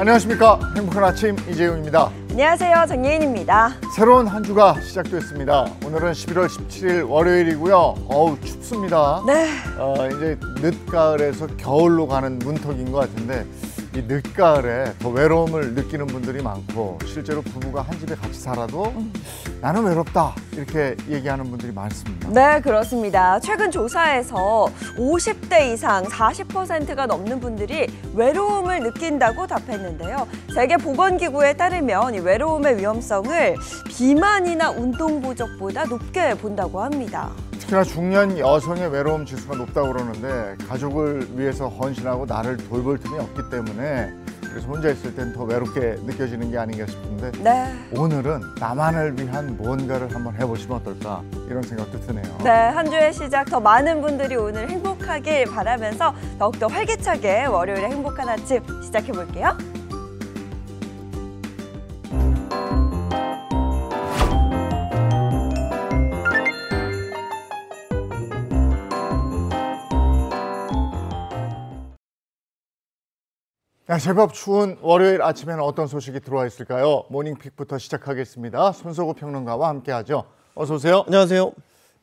안녕하십니까. 행복한 아침 이재용입니다. 안녕하세요. 정예인입니다. 새로운 한 주가 시작됐습니다. 오늘은 11월 17일 월요일이고요. 어우, 춥습니다. 네. 이제 늦가을에서 겨울로 가는 문턱인 것 같은데 이 늦가을에 더 외로움을 느끼는 분들이 많고 실제로 부부가 한 집에 같이 살아도 나는 외롭다 이렇게 얘기하는 분들이 많습니다. 네, 그렇습니다. 최근 조사에서 50대 이상 40%가 넘는 분들이 외로움을 느낀다고 답했는데요. 세계보건기구에 따르면 이 외로움의 위험성을 비만이나 운동 부족보다 높게 본다고 합니다. 특히나 중년 여성의 외로움 지수가 높다고 그러는데 가족을 위해서 헌신하고 나를 돌볼 틈이 없기 때문에 그래서 혼자 있을 땐 더 외롭게 느껴지는 게 아닌가 싶은데 네. 오늘은 나만을 위한 무언가를 한번 해보시면 어떨까 이런 생각도 드네요. 네, 한 주의 시작 더 많은 분들이 오늘 행복하길 바라면서 더욱더 활기차게 월요일에 행복한 아침 시작해볼게요. 제법 추운 월요일 아침에는 어떤 소식이 들어와 있을까요? 모닝픽부터 시작하겠습니다. 손석구 평론가와 함께하죠. 어서 오세요. 안녕하세요.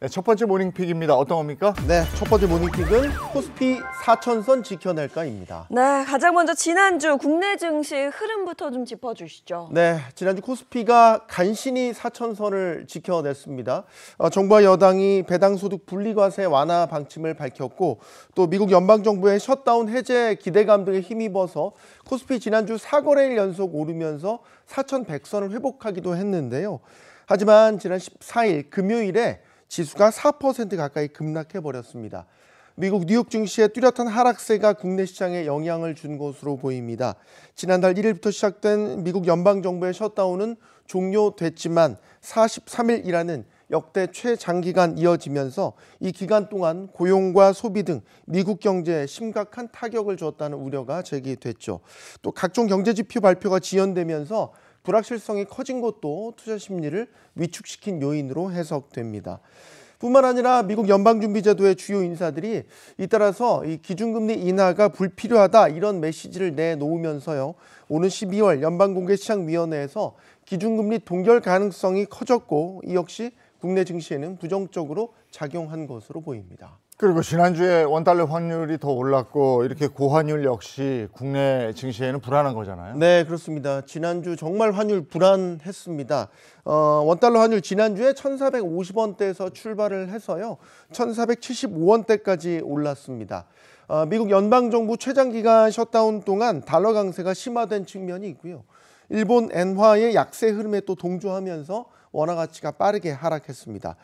네, 첫 번째 모닝픽입니다. 어떤 겁니까? 네, 첫 번째 모닝픽은 코스피 4천선 지켜낼까입니다. 네, 가장 먼저 지난주 국내 증시 흐름부터 좀 짚어주시죠. 네, 지난주 코스피가 간신히 4천선을 지켜냈습니다. 정부와 여당이 배당소득 분리과세 완화 방침을 밝혔고 또 미국 연방정부의 셧다운 해제 기대감 등에 힘입어서 코스피 지난주 4거래일 연속 오르면서 4,100선을 회복하기도 했는데요. 하지만 지난 14일 금요일에 지수가 4% 가까이 급락해버렸습니다. 미국 뉴욕 증시의 뚜렷한 하락세가 국내 시장에 영향을 준 것으로 보입니다. 지난달 1일부터 시작된 미국 연방정부의 셧다운은 종료됐지만 43일이라는 역대 최장기간 이어지면서 이 기간 동안 고용과 소비 등 미국 경제에 심각한 타격을 줬다는 우려가 제기됐죠. 또 각종 경제지표 발표가 지연되면서 불확실성이 커진 것도 투자 심리를 위축시킨 요인으로 해석됩니다. 뿐만 아니라 미국 연방준비제도의 주요 인사들이 잇따라서 이 기준금리 인하가 불필요하다 이런 메시지를 내놓으면서요. 오는 12월 연방공개시장위원회에서 기준금리 동결 가능성이 커졌고 이 역시 국내 증시에는 부정적으로 작용한 것으로 보입니다. 그리고 지난주에 원달러 환율이 더 올랐고 이렇게 고환율 역시 국내 증시에는 불안한 거잖아요. 네, 그렇습니다. 지난주 정말 환율 불안했습니다. 원달러 환율 지난주에 1,450원대에서 출발을 해서요. 1,475원대까지 올랐습니다. 미국 연방정부 최장기간 셧다운 동안 달러 강세가 심화된 측면이 있고요. 일본 엔화의 약세 흐름에 또 동조하면서 원화 가치가 빠르게 하락했습니다.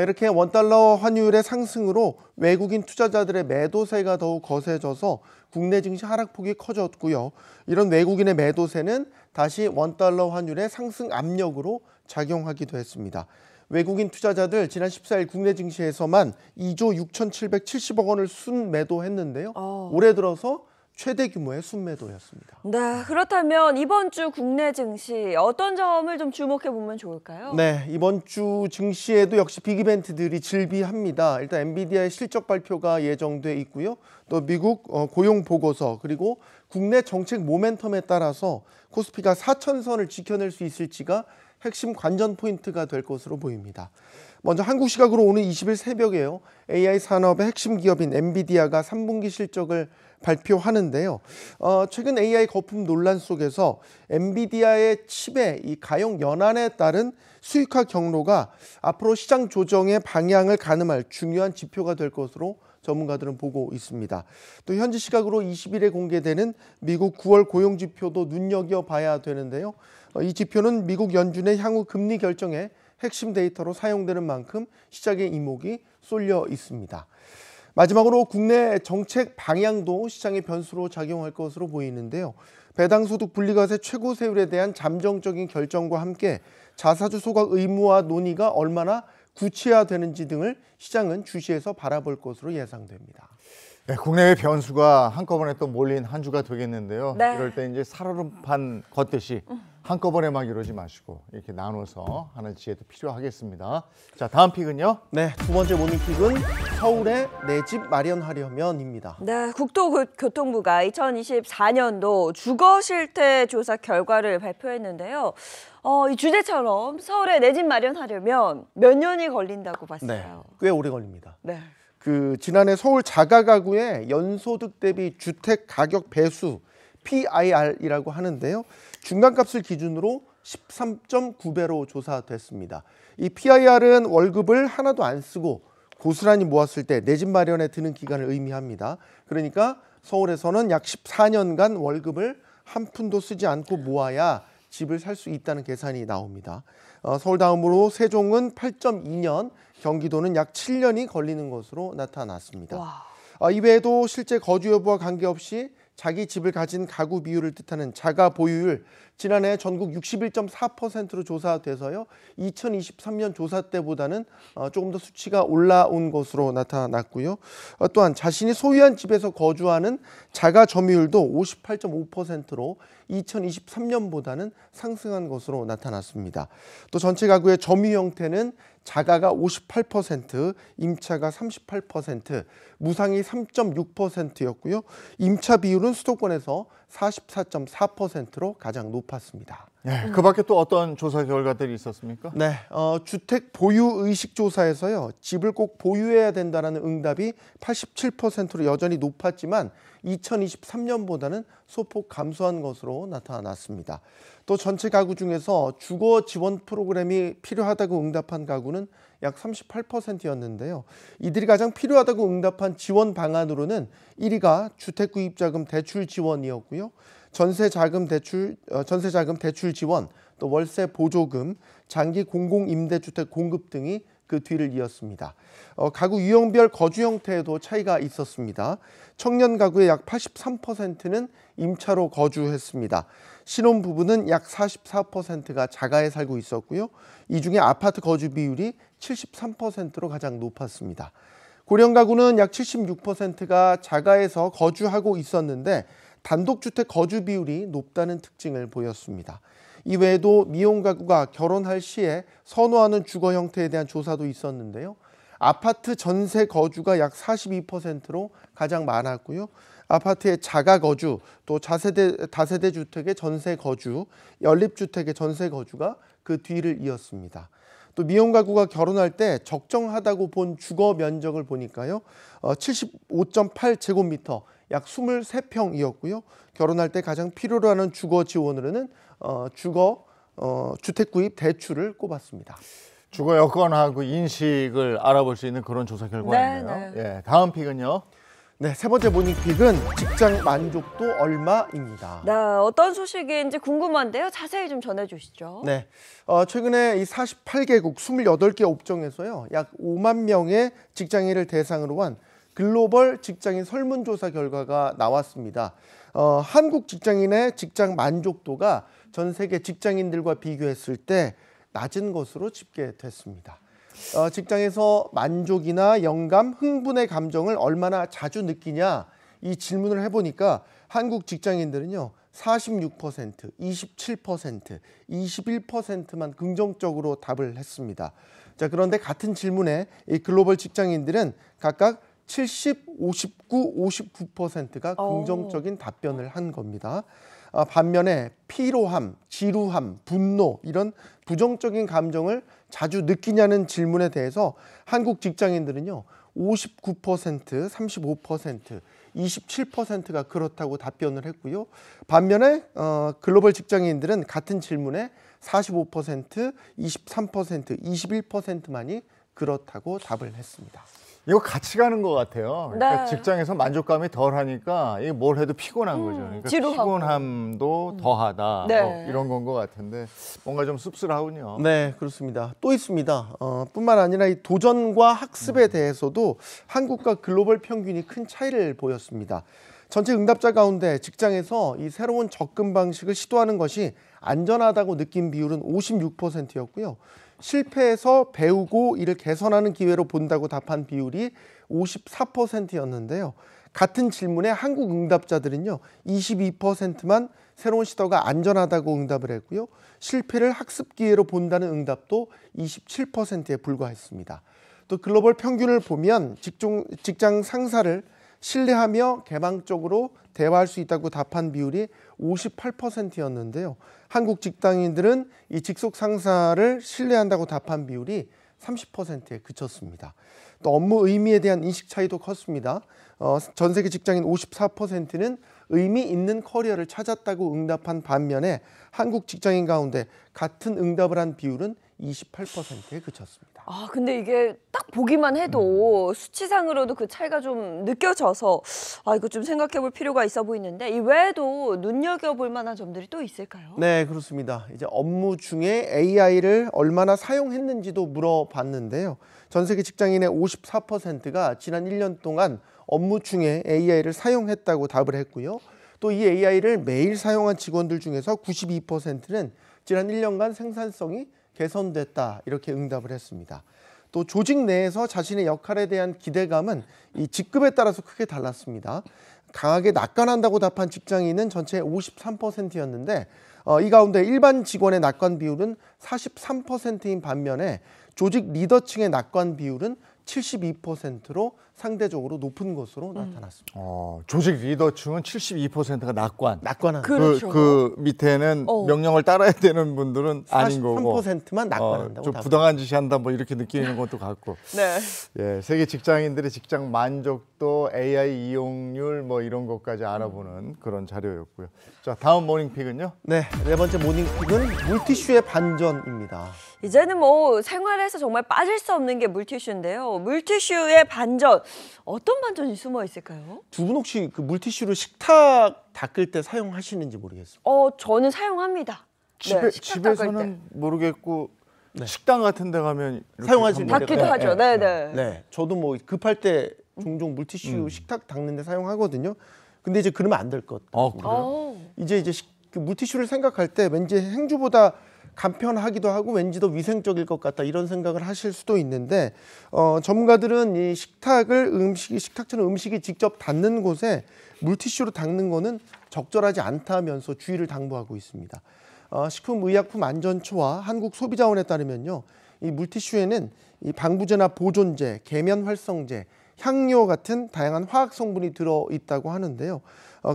이렇게 원달러 환율의 상승으로 외국인 투자자들의 매도세가 더욱 거세져서 국내 증시 하락폭이 커졌고요. 이런 외국인의 매도세는 다시 원달러 환율의 상승 압력으로 작용하기도 했습니다. 외국인 투자자들 지난 14일 국내 증시에서만 2조 6,770억 원을 순매도했는데요. 올해 들어서 최대 규모의 순매도였습니다. 네, 그렇다면 이번 주 국내 증시 어떤 점을 좀 주목해 보면 좋을까요? 네, 이번 주 증시에도 역시 빅이벤트들이 즐비합니다. 일단 엔비디아의 실적 발표가 예정돼 있고요. 또 미국 고용 보고서 그리고 국내 정책 모멘텀에 따라서 코스피가 4천선을 지켜낼 수 있을지가 핵심 관전 포인트가 될 것으로 보입니다. 먼저 한국 시각으로 오는 20일 새벽에요. AI 산업의 핵심 기업인 엔비디아가 3분기 실적을 발표하는데요. 최근 AI 거품 논란 속에서 엔비디아의 칩의 이 가용 연한에 따른 수익화 경로가 앞으로 시장 조정의 방향을 가늠할 중요한 지표가 될 것으로 전문가들은 보고 있습니다. 또 현지 시각으로 20일에 공개되는 미국 9월 고용 지표도 눈여겨봐야 되는데요. 이 지표는 미국 연준의 향후 금리 결정에 핵심 데이터로 사용되는 만큼 시장의 이목이 쏠려 있습니다. 마지막으로 국내 정책 방향도 시장의 변수로 작용할 것으로 보이는데요. 배당소득 분리과세 최고세율에 대한 잠정적인 결정과 함께 자사주 소각 의무화 논의가 얼마나 구체화되는지 등을 시장은 주시해서 바라볼 것으로 예상됩니다. 네, 국내외 변수가 한꺼번에 또 몰린 한 주가 되겠는데요. 네. 이럴 때 이제 살얼음판 걷듯이 한꺼번에 막 이러지 마시고 이렇게 나눠서 하는 지혜도 필요하겠습니다. 자, 다음 픽은요. 네, 두 번째 모닝픽은 서울에 내 집 마련하려면입니다. 네, 국토교통부가 2024년도 주거 실태 조사 결과를 발표했는데요. 이 주제처럼 서울에 내 집 마련하려면 몇 년이 걸린다고 네, 봤어요. 꽤 오래 걸립니다. 네. 지난해 서울 자가 가구의 연소득 대비 주택 가격 배수 PIR이라고 하는데요. 중간값을 기준으로 13.9배로 조사됐습니다. 이 PIR은 월급을 하나도 안 쓰고 고스란히 모았을 때 내 집 마련에 드는 기간을 의미합니다. 그러니까 서울에서는 약 14년간 월급을 한 푼도 쓰지 않고 모아야 집을 살 수 있다는 계산이 나옵니다. 서울 다음으로 세종은 8.2년, 경기도는 약 7년이 걸리는 것으로 나타났습니다. 이외에도 실제 거주 여부와 관계없이 자기 집을 가진 가구 비율을 뜻하는 자가 보유율, 지난해 전국 61.4%로 조사돼서요. 2023년 조사 때보다는 조금 더 수치가 올라온 것으로 나타났고요. 또한 자신이 소유한 집에서 거주하는 자가 점유율도 58.5%로 2023년보다는 상승한 것으로 나타났습니다. 또 전체 가구의 점유 형태는 자가가 58%, 임차가 38%, 무상이 3.6%였고요. 임차 비율은 수도권에서 44.4%로 가장 높았습니다. 네, 그 밖에 또 어떤 조사 결과들이 있었습니까? 네, 주택 보유 의식 조사에서요. 집을 꼭 보유해야 된다는 응답이 87%로 여전히 높았지만 2023년보다는 소폭 감소한 것으로 나타났습니다. 또 전체 가구 중에서 주거 지원 프로그램이 필요하다고 응답한 가구는 약 38%였는데요. 이들이 가장 필요하다고 응답한 지원 방안으로는 1위가 주택구입자금 대출 지원이었고요. 전세자금 대출 지원, 또 월세 보조금, 장기 공공임대주택 공급 등이 그 뒤를 이었습니다. 가구 유형별 거주 형태에도 차이가 있었습니다. 청년 가구의 약 83%는 임차로 거주했습니다. 신혼부부는 약 44%가 자가에 살고 있었고요. 이 중에 아파트 거주 비율이 73%로 가장 높았습니다. 고령 가구는 약 76%가 자가에서 거주하고 있었는데 단독주택 거주 비율이 높다는 특징을 보였습니다. 이외에도 미혼 가구가 결혼할 시에 선호하는 주거 형태에 대한 조사도 있었는데요. 아파트 전세 거주가 약 42%로 가장 많았고요. 아파트의 자가 거주, 또 다세대 주택의 전세 거주, 연립주택의 전세 거주가 그 뒤를 이었습니다. 또 미혼 가구가 결혼할 때 적정하다고 본 주거 면적을 보니까요. 75.8제곱미터, 약 23평이었고요. 결혼할 때 가장 필요로 하는 주거 지원으로는 주택 구입 대출을 꼽았습니다. 주거 여건하고 인식을 알아볼 수 있는 그런 조사 결과인데요. 예, 다음 픽은요. 네, 세 번째 모닝픽은 직장 만족도 얼마입니다. 네, 어떤 소식인지 궁금한데요. 자세히 좀 전해주시죠. 네, 최근에 이 48개국 28개 업종에서요. 약 5만 명의 직장인을 대상으로 한 글로벌 직장인 설문조사 결과가 나왔습니다. 한국 직장인의 직장 만족도가 전 세계 직장인들과 비교했을 때 낮은 것으로 집계됐습니다. 직장에서 만족이나 영감, 흥분의 감정을 얼마나 자주 느끼냐 이 질문을 해보니까 한국 직장인들은요 46%, 27%, 21%만 긍정적으로 답을 했습니다. 자, 그런데 같은 질문에 이 글로벌 직장인들은 각각 70, 59, 59%가 긍정적인 답변을 한 겁니다. 반면에 피로함, 지루함, 분노 이런 부정적인 감정을 자주 느끼냐는 질문에 대해서 한국 직장인들은요 59%, 35%, 27%가 그렇다고 답변을 했고요. 반면에 글로벌 직장인들은 같은 질문에 45%, 23%, 21%만이 그렇다고 답을 했습니다. 이거 같이 가는 것 같아요. 그러니까 네. 직장에서 만족감이 덜하니까 이게 뭘 해도 피곤한 거죠. 그러니까 지루하고. 피곤함도 더하다. 네. 뭐 이런 건 것 같은데 뭔가 좀 씁쓸하군요. 네, 그렇습니다. 또 있습니다. 뿐만 아니라 이 도전과 학습에 대해서도 한국과 글로벌 평균이 큰 차이를 보였습니다. 전체 응답자 가운데 직장에서 이 새로운 접근 방식을 시도하는 것이 안전하다고 느낀 비율은 56%였고요. 실패해서 배우고 이를 개선하는 기회로 본다고 답한 비율이 54%였는데요. 같은 질문에 한국 응답자들은요 22%만 새로운 시도가 안전하다고 응답을 했고요. 실패를 학습 기회로 본다는 응답도 27%에 불과했습니다. 또 글로벌 평균을 보면 직장 상사를 신뢰하며 개방적으로 대화할 수 있다고 답한 비율이 58%였는데요. 한국 직장인들은 이 직속 상사를 신뢰한다고 답한 비율이 30%에 그쳤습니다. 또 업무 의미에 대한 인식 차이도 컸습니다. 전 세계 직장인 54%는 의미 있는 커리어를 찾았다고 응답한 반면에 한국 직장인 가운데 같은 응답을 한 비율은 28%에 그쳤습니다. 아, 근데 이게 딱 보기만 해도 수치상으로도 그 차이가 좀 느껴져서 이거 좀 생각해 볼 필요가 있어 보이는데 이 외에도 눈여겨볼 만한 점들이 또 있을까요? 네, 그렇습니다. 이제 업무 중에 AI를 얼마나 사용했는지도 물어봤는데요. 전 세계 직장인의 54%가 지난 1년 동안 업무 중에 AI를 사용했다고 답을 했고요. 또 이 AI를 매일 사용한 직원들 중에서 92%는 지난 1년간 생산성이 개선됐다 이렇게 응답을 했습니다. 또 조직 내에서 자신의 역할에 대한 기대감은 이 직급에 따라서 크게 달랐습니다. 강하게 낙관한다고 답한 직장인은 전체 53%였는데 이 가운데 일반 직원의 낙관 비율은 43%인 반면에 조직 리더층의 낙관 비율은 72%로 상대적으로 높은 것으로 나타났습니다. 조직 리더층은 72%가 낙관. 그렇죠. 그 밑에는 명령을 따라야 되는 분들은 아닌 거고. 43%만 낙관한다고. 좀 부당한 짓이 한다 뭐 이렇게 느끼는 것도 같고. 네. 예, 세계 직장인들의 직장 만족도, AI 이용률 뭐 이런 것까지 알아보는 그런 자료였고요. 자, 다음 모닝픽은요? 네, 네 번째 모닝픽은 물티슈의 반전입니다. 이제는 뭐 생활에서 정말 빠질 수 없는 게 물티슈인데요. 물티슈의 반전, 어떤 반전이 숨어 있을까요? 두 분 혹시 그 물티슈를 식탁 닦을 때 사용하시는지 모르겠어요. 저는 사용합니다. 식탁 닦을 때. 집에서는 모르겠고 식당 같은 데 가면 이렇게 사용하시는 한번- 닦기도 하죠. 네네. 네, 저도 뭐 급할 때 종종 물티슈 식탁 닦는 데 사용하거든요. 근데 이제 그러면 안 될 것 같아요. 그래요? 이제 그 물티슈를 생각할 때 왠지 행주보다 간편하기도 하고 왠지 더 위생적일 것 같다 이런 생각을 하실 수도 있는데 전문가들은 이 식탁처럼 음식이 직접 닿는 곳에 물티슈로 닦는 거는 적절하지 않다면서 주의를 당부하고 있습니다. 식품의약품안전처와 한국소비자원에 따르면요, 이 물티슈에는 이 방부제나 보존제, 계면활성제, 향료 같은 다양한 화학 성분이 들어 있다고 하는데요.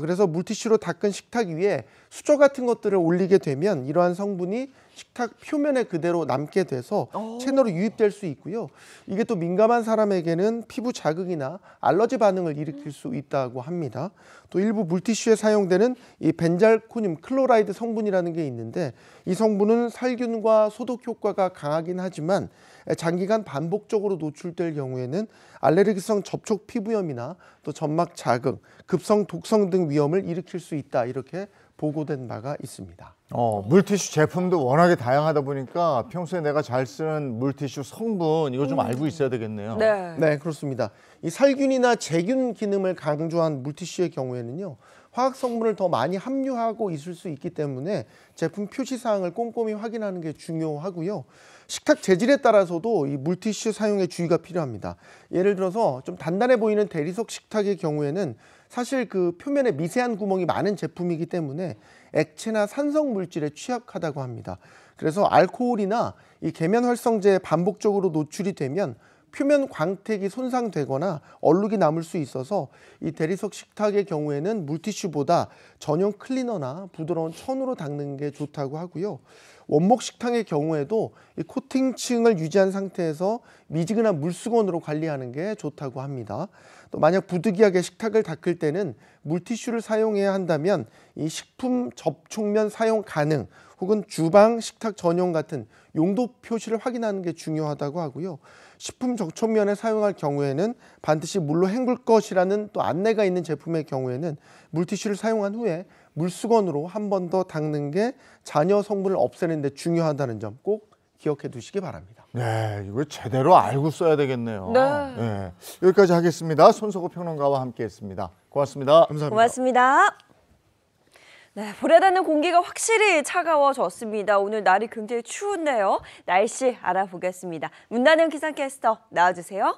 그래서 물티슈로 닦은 식탁 위에 수저 같은 것들을 올리게 되면 이러한 성분이 식탁 표면에 그대로 남게 돼서 채널로 유입될 수 있고요. 이게 또 민감한 사람에게는 피부 자극이나 알러지 반응을 일으킬 수 있다고 합니다. 또 일부 물티슈에 사용되는 이 벤잘코늄 클로라이드 성분이라는 게 있는데 이 성분은 살균과 소독 효과가 강하긴 하지만 장기간 반복적으로 노출될 경우에는 알레르기성 접촉 피부염이나 또 점막 자극, 급성 독성 등 위험을 일으킬 수 있다 이렇게 보고된 바가 있습니다. 물티슈 제품도 워낙에 다양하다 보니까 평소에 내가 잘 쓰는 물티슈 성분 이거 좀 알고 있어야 되겠네요. 네. 네, 그렇습니다. 이 살균이나 제균 기능을 강조한 물티슈의 경우에는요, 화학 성분을 더 많이 함유하고 있을 수 있기 때문에 제품 표시 사항을 꼼꼼히 확인하는 게 중요하고요. 식탁 재질에 따라서도 이 물티슈 사용에 주의가 필요합니다. 예를 들어서 좀 단단해 보이는 대리석 식탁의 경우에는 사실 그 표면에 미세한 구멍이 많은 제품이기 때문에 액체나 산성 물질에 취약하다고 합니다. 그래서 알코올이나 이 계면활성제에 반복적으로 노출이 되면 표면 광택이 손상되거나 얼룩이 남을 수 있어서 이 대리석 식탁의 경우에는 물티슈보다 전용 클리너나 부드러운 천으로 닦는 게 좋다고 하고요. 원목 식탁의 경우에도 이 코팅층을 유지한 상태에서 미지근한 물수건으로 관리하는 게 좋다고 합니다. 또 만약 부득이하게 식탁을 닦을 때는 물티슈를 사용해야 한다면 이 식품 접촉면 사용 가능 혹은 주방 식탁 전용 같은 용도 표시를 확인하는 게 중요하다고 하고요. 식품 접촉면에 사용할 경우에는 반드시 물로 헹굴 것이라는 또 안내가 있는 제품의 경우에는 물티슈를 사용한 후에 물수건으로 한 번 더 닦는 게 잔여 성분을 없애는 데 중요하다는 점 꼭 기억해 두시기 바랍니다. 네, 이거 제대로 알고 써야 되겠네요. 네. 여기까지 하겠습니다. 손석호 평론가와 함께했습니다. 고맙습니다. 감사합니다. 고맙습니다. 네, 볼에 닿는 공기가 확실히 차가워졌습니다. 오늘 날이 굉장히 추운데요. 날씨 알아보겠습니다. 문다는 기상캐스터 나와주세요.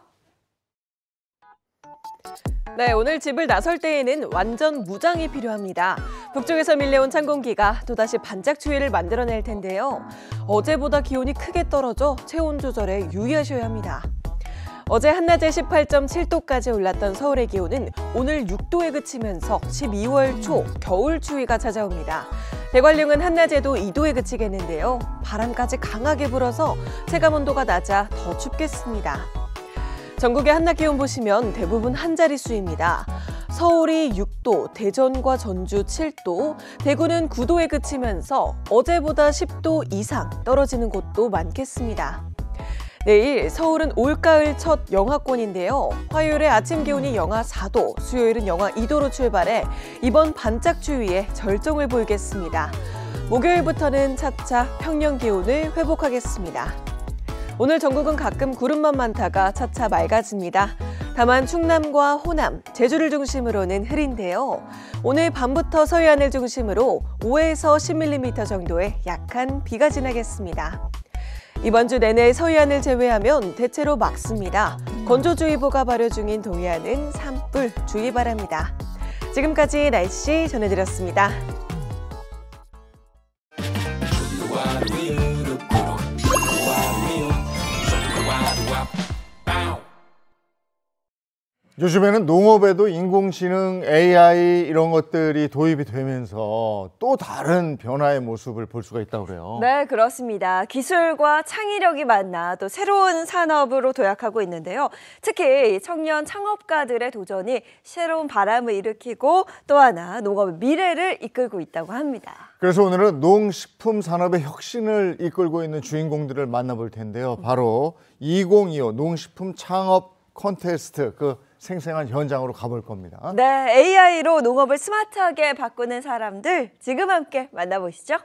네, 오늘 집을 나설 때에는 완전 무장이 필요합니다. 북쪽에서 밀려온 찬 공기가 또다시 반짝 추위를 만들어낼 텐데요. 어제보다 기온이 크게 떨어져 체온 조절에 유의하셔야 합니다. 어제 한낮에 18.7도까지 올랐던 서울의 기온은 오늘 6도에 그치면서 12월 초 겨울 추위가 찾아옵니다. 대관령은 한낮에도 2도에 그치겠는데요. 바람까지 강하게 불어서 체감온도가 낮아 더 춥겠습니다. 전국의 한낮 기온 보시면 대부분 한 자릿수입니다. 서울이 6도, 대전과 전주 7도, 대구는 9도에 그치면서 어제보다 10도 이상 떨어지는 곳도 많겠습니다. 내일 서울은 올가을 첫 영하권인데요. 화요일에 아침 기온이 영하 4도, 수요일은 영하 2도로 출발해 이번 반짝 추위에 절정을 보이겠습니다. 목요일부터는 차차 평년 기온을 회복하겠습니다. 오늘 전국은 가끔 구름만 많다가 차차 맑아집니다. 다만 충남과 호남, 제주를 중심으로는 흐린데요. 오늘 밤부터 서해안을 중심으로 5에서 10mm 정도의 약한 비가 지나겠습니다. 이번 주 내내 서해안을 제외하면 대체로 맑습니다. 건조주의보가 발효 중인 동해안은 산불 주의 바랍니다. 지금까지 날씨 전해드렸습니다. 요즘에는 농업에도 인공지능, AI 이런 것들이 도입이 되면서 또 다른 변화의 모습을 볼 수가 있다고 그래요. 네, 그렇습니다. 기술과 창의력이 만나 또 새로운 산업으로 도약하고 있는데요. 특히 청년 창업가들의 도전이 새로운 바람을 일으키고 또 하나 농업의 미래를 이끌고 있다고 합니다. 그래서 오늘은 농식품 산업의 혁신을 이끌고 있는 주인공들을 만나볼 텐데요. 바로 2025 농식품 창업 콘테스트 생생한 현장으로 가볼 겁니다. 네, AI로 농업을 스마트하게 바꾸는 사람들 지금 함께 만나보시죠.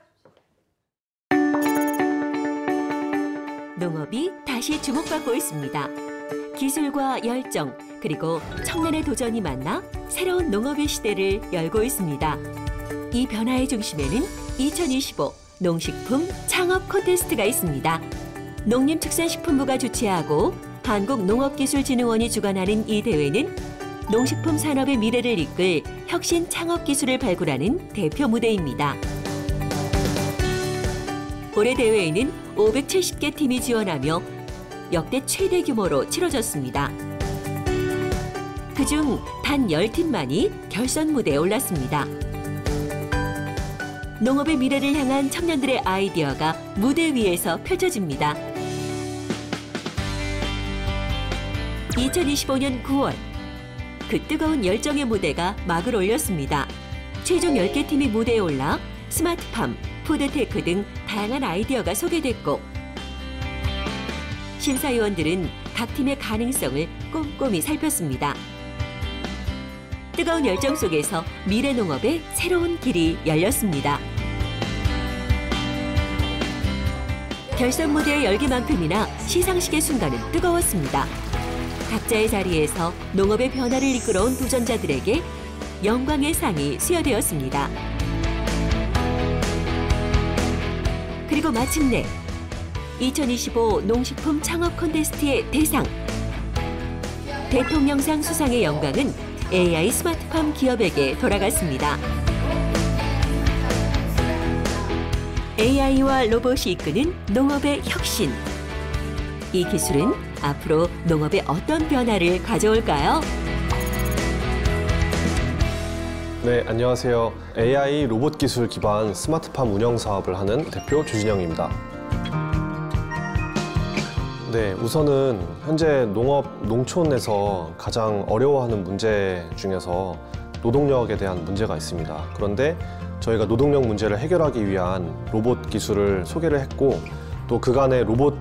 농업이 다시 주목받고 있습니다. 기술과 열정, 그리고 청년의 도전이 만나 새로운 농업의 시대를 열고 있습니다. 이 변화의 중심에는 2025 농식품 창업 콘테스트가 있습니다. 농림축산식품부가 주최하고 한국농업기술진흥원이 주관하는 이 대회는 농식품 산업의 미래를 이끌 혁신 창업 기술을 발굴하는 대표 무대입니다. 올해 대회에는 570개 팀이 지원하며 역대 최대 규모로 치러졌습니다. 그중 단 10팀만이 결선 무대에 올랐습니다. 농업의 미래를 향한 청년들의 아이디어가 무대 위에서 펼쳐집니다. 2025년 9월, 그 뜨거운 열정의 무대가 막을 올렸습니다. 최종 10개 팀이 무대에 올라 스마트팜, 푸드테크 등 다양한 아이디어가 소개됐고 심사위원들은 각 팀의 가능성을 꼼꼼히 살폈습니다. 뜨거운 열정 속에서 미래 농업의 새로운 길이 열렸습니다. 결선 무대의 열기만큼이나 시상식의 순간은 뜨거웠습니다. 각자의 자리에서 농업의 변화를 이끌어온 도전자들에게 영광의 상이 수여되었습니다. 그리고 마침내 2025 농식품 창업 콘테스트의 대상 대통령상 수상의 영광은 AI 스마트팜 기업에게 돌아갔습니다. AI와 로봇이 이끄는 농업의 혁신. 이 기술은 앞으로 농업에 어떤 변화를 가져올까요? 네, 안녕하세요. AI 로봇 기술 기반 스마트팜 운영 사업을 하는 대표 주진영입니다. 네, 우선은 현재 농촌에서 가장 어려워하는 문제 중에서 노동력에 대한 문제가 있습니다. 그런데 저희가 노동력 문제를 해결하기 위한 로봇 기술을 소개를 했고 또 그간의 로봇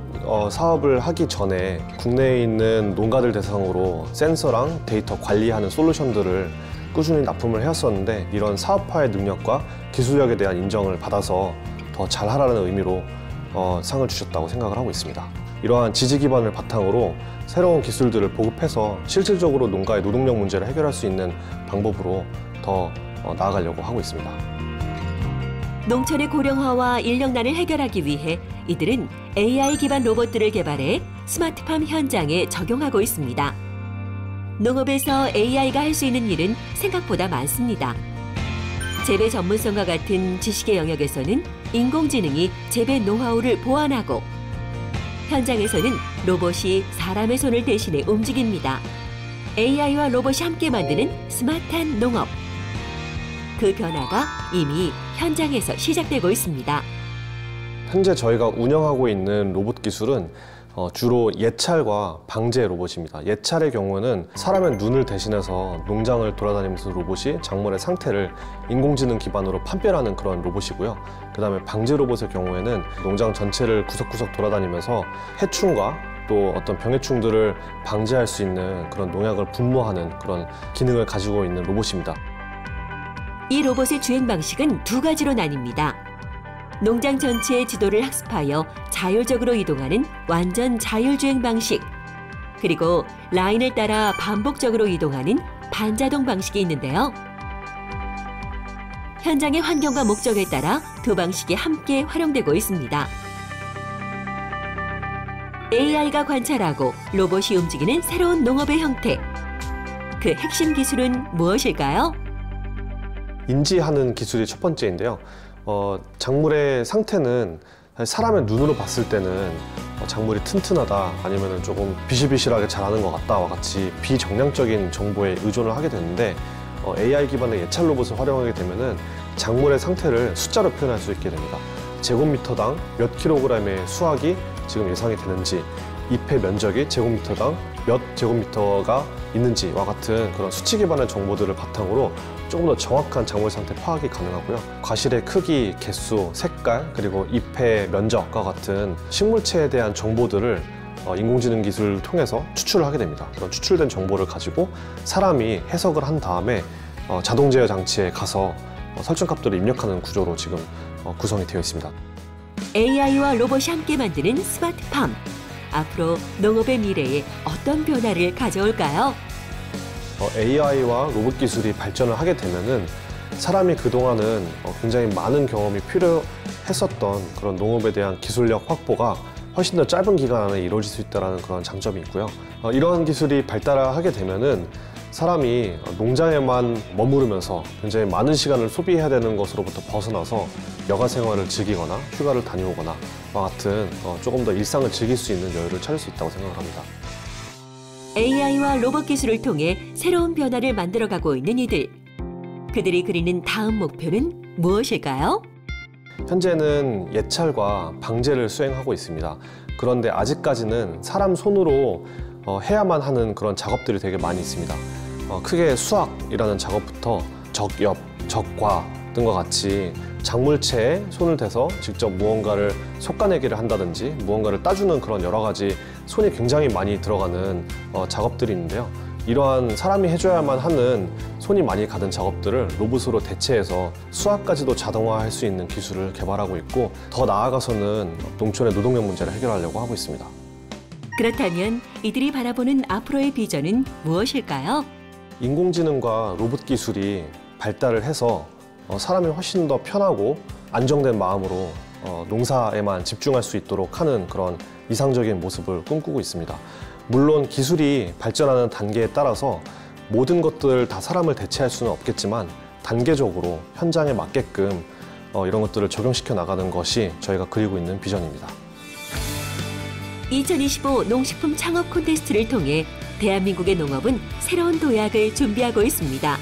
사업을 하기 전에 국내에 있는 농가들 대상으로 센서랑 데이터 관리하는 솔루션들을 꾸준히 납품을 해왔었는데 이런 사업화의 능력과 기술력에 대한 인정을 받아서 더 잘하라는 의미로 상을 주셨다고 생각을 하고 있습니다. 이러한 지지 기반을 바탕으로 새로운 기술들을 보급해서 실질적으로 농가의 노동력 문제를 해결할 수 있는 방법으로 더 나아가려고 하고 있습니다. 농촌의 고령화와 인력난을 해결하기 위해 이들은 AI 기반 로봇들을 개발해 스마트팜 현장에 적용하고 있습니다. 농업에서 AI가 할 수 있는 일은 생각보다 많습니다. 재배 전문성과 같은 지식의 영역에서는 인공지능이 재배 노하우를 보완하고 현장에서는 로봇이 사람의 손을 대신해 움직입니다. AI와 로봇이 함께 만드는 스마트한 농업. 그 변화가 이미 현장에서 시작되고 있습니다. 현재 저희가 운영하고 있는 로봇 기술은 주로 예찰과 방제 로봇입니다. 예찰의 경우는 사람의 눈을 대신해서 농장을 돌아다니면서 로봇이 작물의 상태를 인공지능 기반으로 판별하는 그런 로봇이고요. 그 다음에 방제 로봇의 경우에는 농장 전체를 구석구석 돌아다니면서 해충과 또 어떤 병해충들을 방지할 수 있는 그런 농약을 분무하는 그런 기능을 가지고 있는 로봇입니다. 이 로봇의 주행 방식은 두 가지로 나뉩니다. 농장 전체의 지도를 학습하여 자율적으로 이동하는 완전 자율주행 방식, 그리고 라인을 따라 반복적으로 이동하는 반자동 방식이 있는데요. 현장의 환경과 목적에 따라 두 방식이 함께 활용되고 있습니다. AI가 관찰하고 로봇이 움직이는 새로운 농업의 형태. 그 핵심 기술은 무엇일까요? 인지하는 기술이 첫 번째인데요. 작물의 상태는 사람의 눈으로 봤을 때는 작물이 튼튼하다 아니면 조금 비실비실하게 자라는 것 같다와 같이 비정량적인 정보에 의존을 하게 되는데 AI 기반의 예찰 로봇을 활용하게 되면은 작물의 상태를 숫자로 표현할 수 있게 됩니다. 제곱미터당 몇 킬로그램의 수확이 지금 예상이 되는지, 잎의 면적이 제곱미터당 몇 제곱미터가 있는지와 같은 그런 수치 기반의 정보들을 바탕으로 조금 더 정확한 작물 상태 파악이 가능하고요. 과실의 크기, 개수, 색깔, 그리고 잎의 면적과 같은 식물체에 대한 정보들을 인공지능 기술을 통해서 추출을 하게 됩니다. 그런 추출된 정보를 가지고 사람이 해석을 한 다음에 자동 제어 장치에 가서 설정값들을 입력하는 구조로 지금 구성이 되어 있습니다. AI와 로봇이 함께 만드는 스마트팜. 앞으로 농업의 미래에 어떤 변화를 가져올까요? AI와 로봇 기술이 발전을 하게 되면은 사람이 그동안은 굉장히 많은 경험이 필요했었던 그런 농업에 대한 기술력 확보가 훨씬 더 짧은 기간 안에 이루어질 수 있다는 그런 장점이 있고요. 이러한 기술이 발달하게 되면은 사람이 농장에만 머무르면서 굉장히 많은 시간을 소비해야 되는 것으로부터 벗어나서 여가 생활을 즐기거나 휴가를 다녀오거나 와 같은 조금 더 일상을 즐길 수 있는 여유를 찾을 수 있다고 생각을 합니다. AI와 로봇 기술을 통해 새로운 변화를 만들어가고 있는 이들. 그들이 그리는 다음 목표는 무엇일까요? 현재는 예찰과 방제를 수행하고 있습니다. 그런데 아직까지는 사람 손으로 해야만 하는 그런 작업들이 되게 많이 있습니다. 크게 수확이라는 작업부터 적엽, 적과 등과 같이 작물체에 손을 대서 직접 무언가를 솎아내기를 한다든지 무언가를 따주는 그런 여러 가지 손이 굉장히 많이 들어가는 작업들이 있는데요. 이러한 사람이 해줘야만 하는 손이 많이 가는 작업들을 로봇으로 대체해서 수확까지도 자동화할 수 있는 기술을 개발하고 있고 더 나아가서는 농촌의 노동력 문제를 해결하려고 하고 있습니다. 그렇다면 이들이 바라보는 앞으로의 비전은 무엇일까요? 인공지능과 로봇 기술이 발달을 해서 사람이 훨씬 더 편하고 안정된 마음으로 농사에만 집중할 수 있도록 하는 그런 이상적인 모습을 꿈꾸고 있습니다. 물론 기술이 발전하는 단계에 따라서 모든 것들 다 사람을 대체할 수는 없겠지만 단계적으로 현장에 맞게끔 이런 것들을 적용시켜 나가는 것이 저희가 그리고 있는 비전입니다. 2025 농식품 창업 콘테스트를 통해 대한민국의 농업은 새로운 도약을 준비하고 있습니다.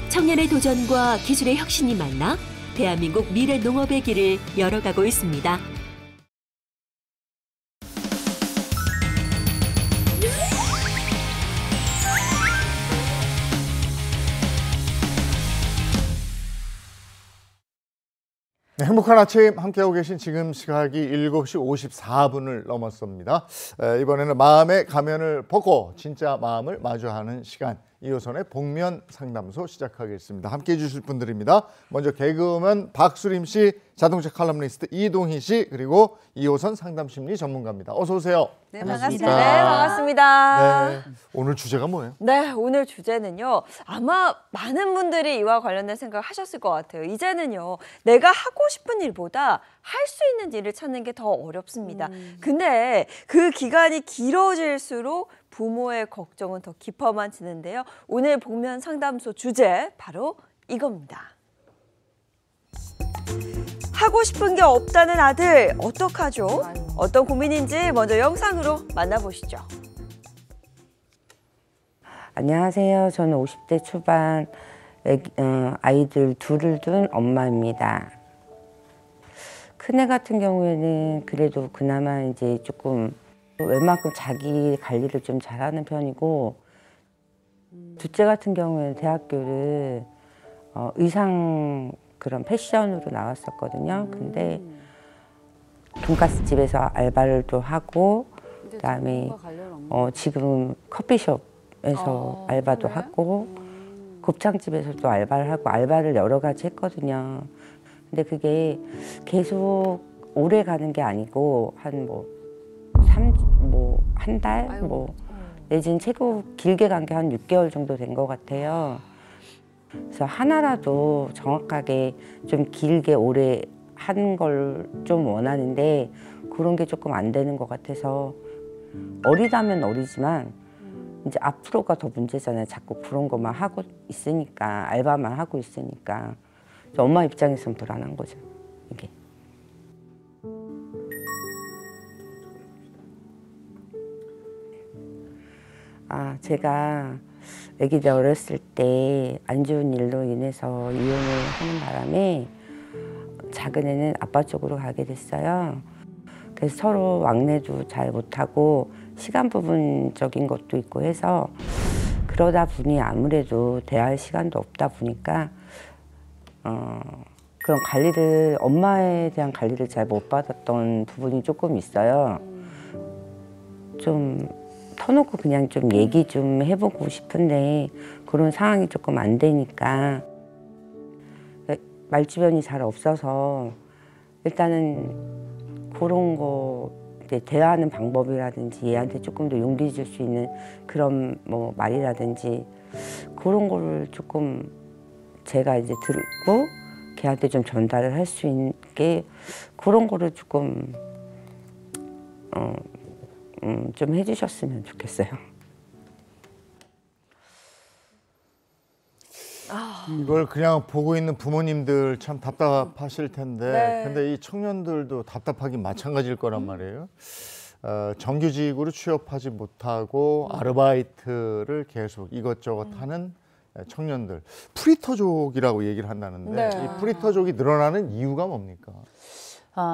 청년의 도전과 기술의 혁신이 만나 대한민국 미래 농업의 길을 열어가고 있습니다. 네, 행복한 아침 함께하고 계신 지금 시각이 7시 54분을 넘었습니다. 이번에는 마음의 가면을 벗고 진짜 마음을 마주하는 시간, 이호선의 복면 상담소 시작하겠습니다. 함께해 주실 분들입니다. 먼저 개그우먼 박수림 씨 자동차 칼럼니스트 이동희 씨 그리고 이호선 상담심리 전문가입니다. 어서 오세요. 네, 반갑습니다. 반갑습니다. 네, 반갑습니다. 네, 오늘 주제가 뭐예요? 네, 오늘 주제는요. 아마 많은 분들이 이와 관련된 생각을 하셨을 것 같아요. 이제는요. 내가 하고 싶은 일보다 할 수 있는 일을 찾는 게 더 어렵습니다. 근데 그 기간이 길어질수록 부모의 걱정은 더 깊어만 지는데요. 오늘 복면 상담소 주제 바로 이겁니다. 하고 싶은 게 없다는 아들 어떡하죠? 어떤 고민인지 먼저 영상으로 만나보시죠. 안녕하세요. 저는 50대 초반 아이들 둘을 둔 엄마입니다. 큰애 같은 경우에는 그래도 그나마 이제 조금 웬만큼 자기 관리를 좀 잘하는 편이고, 둘째 같은 경우에는 대학교를 의상 그런 패션으로 나왔었거든요. 근데 돈가스 집에서 알바를 또 하고, 그다음에 지금 커피숍에서 알바도 하고, 곱창집에서도 알바를 하고, 알바를 여러 가지 했거든요. 근데 그게 계속 오래 가는 게 아니고 한 한 달 내지는 최고 길게 간 게 한 6개월 정도 된 것 같아요. 그래서 하나라도 정확하게 좀 길게 오래 한 걸 좀 원하는데 그런 게 조금 안 되는 것 같아서, 어리다면 어리지만 이제 앞으로가 더 문제잖아요. 자꾸 그런 것만 하고 있으니까, 알바만 하고 있으니까 엄마 입장에서는 불안한 거죠, 이게. 제가 아기들 어렸을 때 안 좋은 일로 인해서 이혼을 하는 바람에 작은 애는 아빠 쪽으로 가게 됐어요. 그래서 서로 왕래도 잘 못하고 시간 부분적인 것도 있고 해서, 그러다 보니 아무래도 대화할 시간도 없다 보니까 그런 관리를, 엄마에 대한 관리를 잘 못 받았던 부분이 조금 있어요. 좀 터놓고 그냥 좀 얘기 좀 해보고 싶은데 그런 상황이 조금 안 되니까, 말주변이 잘 없어서 일단은 그런 거 대화하는 방법이라든지 얘한테 조금 더 용기 줄 수 있는 그런 말이라든지 그런 거를 조금 제가 이제 들고 걔한테 좀 전달을 할 수 있게, 그런 거를 조금 좀 해주셨으면 좋겠어요. 이걸 그냥 보고 있는 부모님들 참 답답하실 텐데, 네. 근데 이 청년들도 답답하긴 마찬가지일 거란 말이에요. 정규직으로 취업하지 못하고 아르바이트를 계속 이것저것 하는 청년들, 프리터족이라고 얘기를 한다는데, 네. 이 프리터족이 늘어나는 이유가 뭡니까?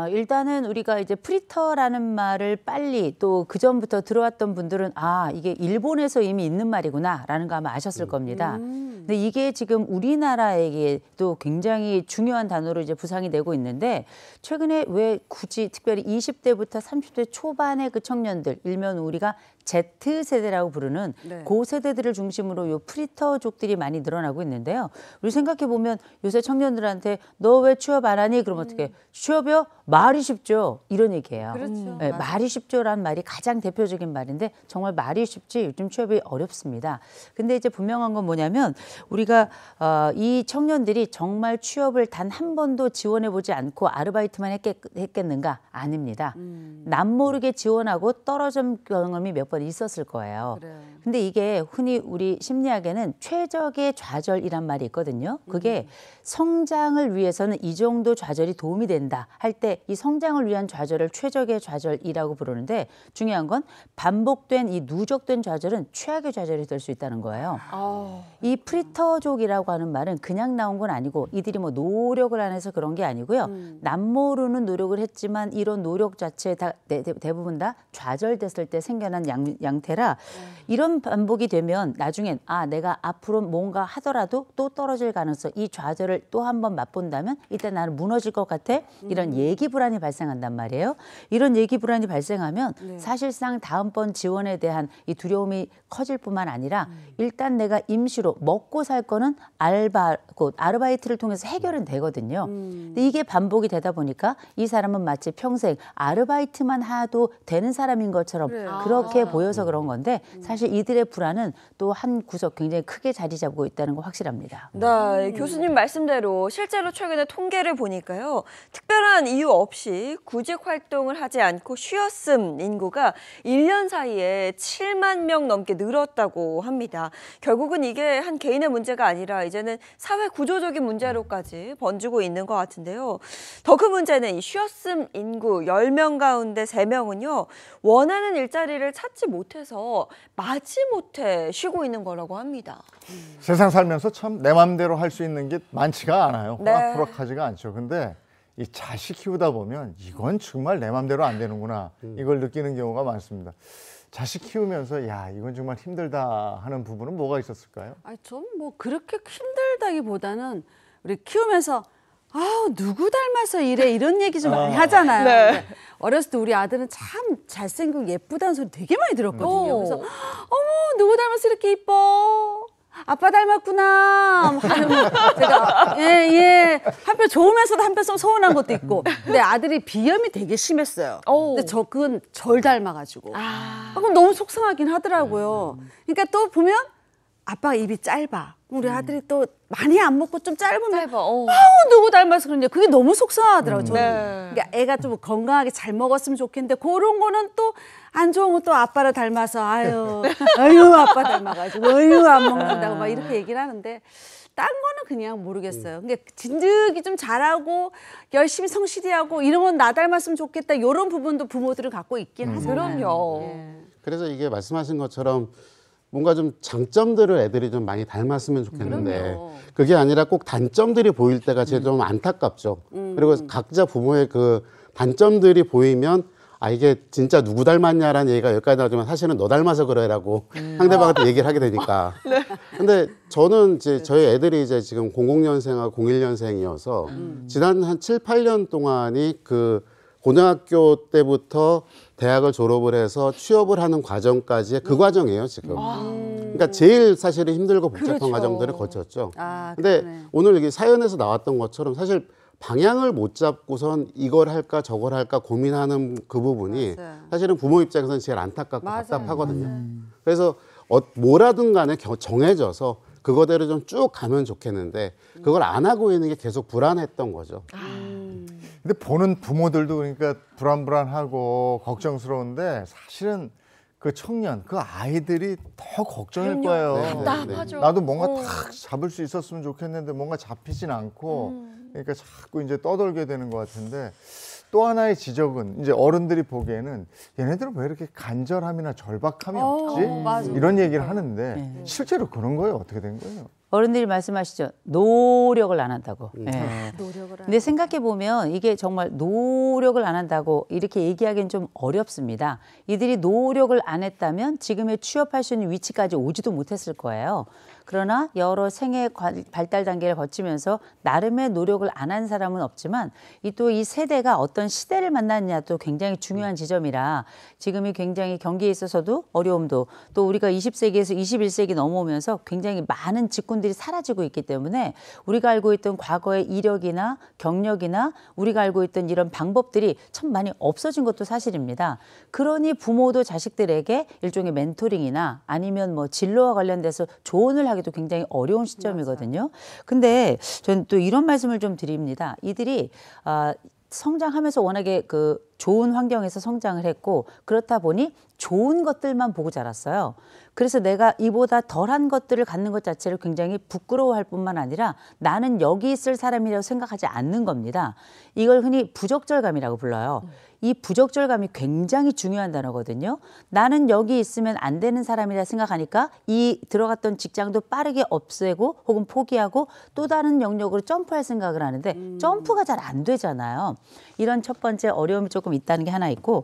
일단은 우리가 이제 프리터라는 말을 빨리, 또 그전부터 들어왔던 분들은 이게 일본에서 이미 있는 말이구나라는 거 아마 아셨을 겁니다. 근데 이게 지금 우리나라에게 또 굉장히 중요한 단어로 이제 부상이 되고 있는데, 최근에 왜 굳이 특별히 20대부터 30대 초반의 그 청년들, 일명 우리가 Z세대라고 부르는 그 세대들을 중심으로 요 프리터족들이 많이 늘어나고 있는데요. 우리 생각해 보면 요새 청년들한테 너 왜 취업 안 하니? 그러면 어떻게, 취업이요? 말이 쉽죠. 이런 얘기예요. 그렇죠. 네, 말이 쉽죠라는 말이 가장 대표적인 말인데, 정말 말이 쉽지 요즘 취업이 어렵습니다. 근데 이제 분명한 건 뭐냐면, 우리가 이 청년들이 정말 취업을 단 한 번도 지원해 보지 않고 아르바이트만 했겠는가? 아닙니다. 남모르게 지원하고 떨어진 경험이 몇 번 있었을 거예요. 근데 이게 흔히 우리 심리학에는 최적의 좌절이란 말이 있거든요. 그게 성장을 위해서는 이 정도 좌절이 도움이 된다 할 때, 이 성장을 위한 좌절을 최적의 좌절이라고 부르는데, 중요한 건 반복된 이 누적된 좌절은 최악의 좌절이 될 수 있다는 거예요. 이 프리터족이라고 하는 말은 그냥 나온 건 아니고, 이들이 노력을 안 해서 그런 게 아니고요. 남모르는 노력을 했지만 이런 노력 자체 다 대부분 다 좌절됐을 때 생겨난 양태라 이런 반복이 되면 나중엔 내가 앞으로 뭔가 하더라도 또 떨어질 가능성, 이 좌절을 또 한 번 맛본다면 이때 나는 무너질 것 같아. 이런 예기 불안이 발생한단 말이에요. 이런 예기 불안이 발생하면 사실상 다음번 지원에 대한 이 두려움이 커질 뿐만 아니라 일단 내가 임시로 먹고 살 거는 아르바이트를 통해서 해결은 되거든요. 근데 이게 반복이 되다 보니까 이 사람은 마치 평생 아르바이트만 해도 되는 사람인 것처럼 그렇게 보여서 그런 건데 사실 이들의 불안은 또 한 구석 굉장히 크게 자리 잡고 있다는 거 확실합니다. 네, 교수님 말씀대로 실제로 최근에 통계를 보니까요. 특별한 이유 없이 구직 활동을 하지 않고 쉬었음 인구가 1년 사이에 7만 명 넘게 늘었다고 합니다. 결국은 이게 한 개인의 문제가 아니라 이제는 사회 구조적인 문제로까지 번지고 있는 것 같은데요. 더 큰 문제는 이 쉬었음 인구 10명 가운데 3명은요. 원하는 일자리를 찾지 못해서 마지못해 쉬고 있는 거라고 합니다. 세상 살면서 참 내 맘대로 할 수 있는 게 많지가 않아요. 네. 호락호락하지가 않죠. 근데 이 자식 키우다 보면 이건 정말 내 맘대로 안 되는구나. 이걸 느끼는 경우가 많습니다. 자식 키우면서 이건 정말 힘들다 하는 부분은 뭐가 있었을까요? 전 뭐 그렇게 힘들다기보다는 우리 키우면서 누구 닮아서 이래 이런 얘기 좀 많이 하잖아요. 네. 어렸을 때 우리 아들은 참 잘생기고 예쁘다는 소리 되게 많이 들었거든요. 그래서 어머 누구 닮아서 이렇게 이뻐? 아빠 닮았구나. 하면 제가 예. 한편 좋으면서도 한편 좀 서운한 것도 있고. 근데 아들이 비염이 되게 심했어요. 근데 그건 절 닮아가지고. 그럼 너무 속상하긴 하더라고요. 그러니까 또 보면 아빠가 입이 짧아. 우리 아들이 또 많이 안 먹고 좀 짧으면 누구 닮아서 그런지 그게 너무 속상하더라고요. 저는. 그러니까 애가 좀 건강하게 잘 먹었으면 좋겠는데 그런 거는 또 안 좋은 건 또 아빠를 닮아서 아유 아빠 닮아가지고 안 먹는다고 막 이렇게 얘기를 하는데 딴 거는 그냥 모르겠어요. 근데 진득이 좀 잘하고 열심히 성실히하고 이런 건 나 닮았으면 좋겠다 이런 부분도 부모들은 갖고 있긴 하잖아요. 그럼요. 그래서 이게 말씀하신 것처럼 뭔가 좀 장점들을 애들이 좀 많이 닮았으면 좋겠는데 그게 아니라 꼭 단점들이 보일 때가 제일 좀 안타깝죠. 그리고 각자 부모의 그 단점들이 보이면 이게 진짜 누구 닮았냐라는 얘기가 여기까지 나오지만 사실은 너 닮아서 그래라고 상대방한테 얘기를 하게 되니까. 근데 저는 이제 저희 애들이 이제 지금 00년생하고 01년생이어서 지난 한 7, 8년 동안이 그 고등학교 때부터 대학을 졸업을 해서 취업을 하는 과정까지의 그 과정이에요, 지금. 그러니까 제일 사실은 힘들고 복잡한 과정들을 거쳤죠. 근데 오늘 여기 사연에서 나왔던 것처럼 사실 방향을 못 잡고선 이걸 할까 저걸 할까 고민하는 그 부분이 사실은 부모 입장에서는 제일 안타깝고 답답하거든요. 그래서 뭐라든 간에 정해져서 그거대로 좀 쭉 가면 좋겠는데 그걸 안 하고 있는 게 계속 불안했던 거죠. 근데 보는 부모들도 그러니까 불안불안하고 걱정스러운데 사실은 그 청년, 그 아이들이 더 걱정일 거예요. 답답하죠. 나도 뭔가 탁 잡을 수 있었으면 좋겠는데 뭔가 잡히진 않고 그러니까 자꾸 이제 떠돌게 되는 것 같은데 또 하나의 지적은 이제 어른들이 보기에는 얘네들은 왜 이렇게 간절함이나 절박함이 없지? 이런 얘기를 하는데 실제로 그런 거예요? 어떻게 된 거예요? 어른들이 말씀하시죠. 노력을 안 한다고. 노력을 근데 생각해 보면 이게 정말 노력을 안 한다고 이렇게 얘기하기는 좀 어렵습니다. 이들이 노력을 안 했다면 지금의 취업할 수 있는 위치까지 오지도 못했을 거예요. 그러나 여러 생애 발달 단계를 거치면서 나름의 노력을 안 한 사람은 없지만 또 이 세대가 어떤 시대를 만났냐도 굉장히 중요한 지점이라 지금이 굉장히 경기에 있어서도 어려움도 또 우리가 20세기에서 21세기 넘어오면서 굉장히 많은 직군들이 사라지고 있기 때문에 우리가 알고 있던 과거의 이력이나 경력이나 우리가 알고 있던 이런 방법들이 참 많이 없어진 것도 사실입니다. 그러니 부모도 자식들에게 일종의 멘토링이나 아니면 뭐 진로와 관련돼서 조언을 하기도 굉장히 어려운 시점이거든요. 근데 저는 또 이런 말씀을 좀 드립니다. 이들이 성장하면서 워낙에 그 좋은 환경에서 성장을 했고 그렇다 보니 좋은 것들만 보고 자랐어요. 그래서 내가 이보다 덜한 것들을 갖는 것 자체를 굉장히 부끄러워할 뿐만 아니라 나는 여기 있을 사람이라고 생각하지 않는 겁니다. 이걸 흔히 부적절감이라고 불러요. 이 부적절감이 굉장히 중요한 단어거든요. 나는 여기 있으면 안 되는 사람이라 생각하니까 이 들어갔던 직장도 빠르게 없애고 혹은 포기하고 또 다른 영역으로 점프할 생각을 하는데 점프가 잘 안 되잖아요. 이런 첫 번째 어려움이 조금 조금 있다는 게 하나 있고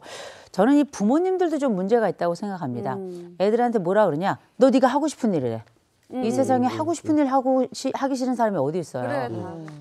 저는 이 부모님들도 좀 문제가 있다고 생각합니다. 애들한테 뭐라 그러냐? 너 네가 하고 싶은 일을 해. 이 세상에 하고 싶은 일 하기 싫은 사람이 어디 있어요? 그래,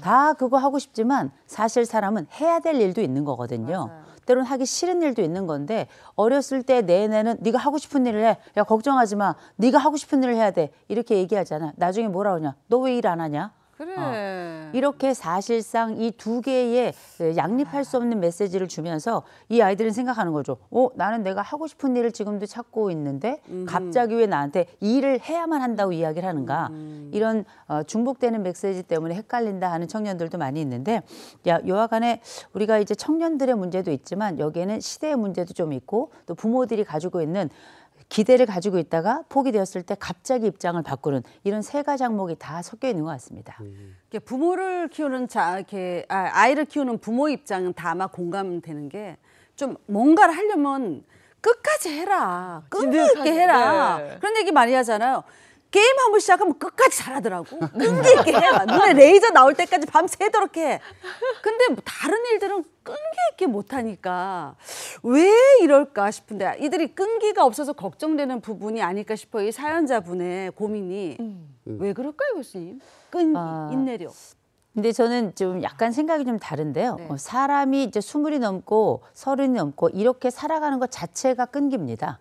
다 그거 하고 싶지만 사실 사람은 해야 될 일도 있는 거거든요. 맞아요. 때로는 하기 싫은 일도 있는 건데 어렸을 때 내내는 네가 하고 싶은 일을 해. 야 걱정하지 마. 네가 하고 싶은 일을 해야 돼. 이렇게 얘기하잖아. 나중에 뭐라 그러냐? 너 왜 일 안 하냐? 그래. 이렇게 사실상 이 두 개의 양립할 수 없는 메시지를 주면서 이 아이들은 생각하는 거죠. 나는 내가 하고 싶은 일을 지금도 찾고 있는데 갑자기 왜 나한테 이 일을 해야만 한다고 이야기를 하는가. 이런 중복되는 메시지 때문에 헷갈린다 하는 청년들도 많이 있는데 여하간에 우리가 이제 청년들의 문제도 있지만 여기에는 시대의 문제도 좀 있고 또 부모들이 가지고 있는 기대를 가지고 있다가 포기되었을 때 갑자기 입장을 바꾸는 이런 세 가지 항목이 다 섞여 있는 것 같습니다. 부모를 키우는 아이를 키우는 부모 입장은 다 아마 공감되는 게 좀 뭔가를 하려면 끝까지 해라. 끈기 있게 해라. 네. 그런 얘기 많이 하잖아요. 게임 한번 시작하면 끝까지 잘하더라고. 끈기 있게 해라. 눈에 레이저 나올 때까지 밤새도록 해. 근데 뭐 다른 일들은 끈기 있게 못하니까 왜 이럴까 싶은데 이들이 끈기가 없어서 걱정되는 부분이 아닐까 싶어요. 이 사연자분의 고민이. 왜 그럴까요, 교수님? 끈기, 인내력. 근데 저는 좀 약간 생각이 좀 다른데요. 네. 사람이 이제 20이 넘고 30이 넘고 이렇게 살아가는 것 자체가 끈기입니다.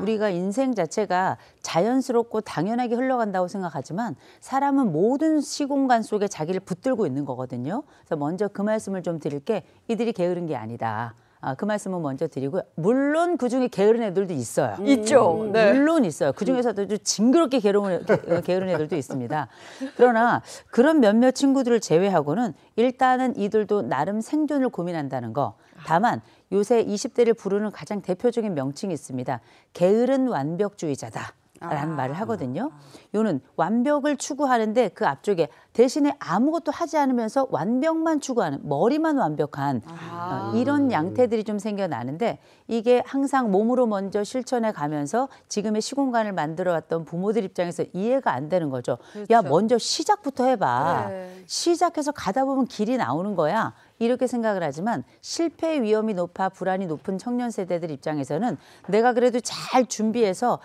우리가 인생 자체가 자연스럽고 당연하게 흘러간다고 생각하지만 사람은 모든 시공간 속에 자기를 붙들고 있는 거거든요. 그래서 먼저 그 말씀을 좀 드릴 게 이들이 게으른 게 아니다. 그 말씀은 먼저 드리고요. 물론 그중에 게으른 애들도 있어요. 있죠. 네. 물론 있어요. 그중에서도 좀 징그럽게 게으른 애들도 있습니다. 그러나 그런 몇몇 친구들을 제외하고는 일단은 이들도 나름 생존을 고민한다는 거. 다만 요새 20대를 부르는 가장 대표적인 명칭이 있습니다. 게으른 완벽주의자다. 라는 말을 하거든요. 요는 완벽을 추구하는데 그 앞쪽에 대신에 아무것도 하지 않으면서 완벽만 추구하는 머리만 완벽한 이런 양태들이 좀 생겨나는데 이게 항상 몸으로 먼저 실천해 가면서 지금의 시공간을 만들어왔던 부모들 입장에서 이해가 안 되는 거죠. 그렇죠. 야 먼저 시작부터 해봐. 그래. 시작해서 가다 보면 길이 나오는 거야. 이렇게 생각을 하지만 실패 위험이 높아 불안이 높은 청년 세대들 입장에서는 내가 그래도 잘 준비해서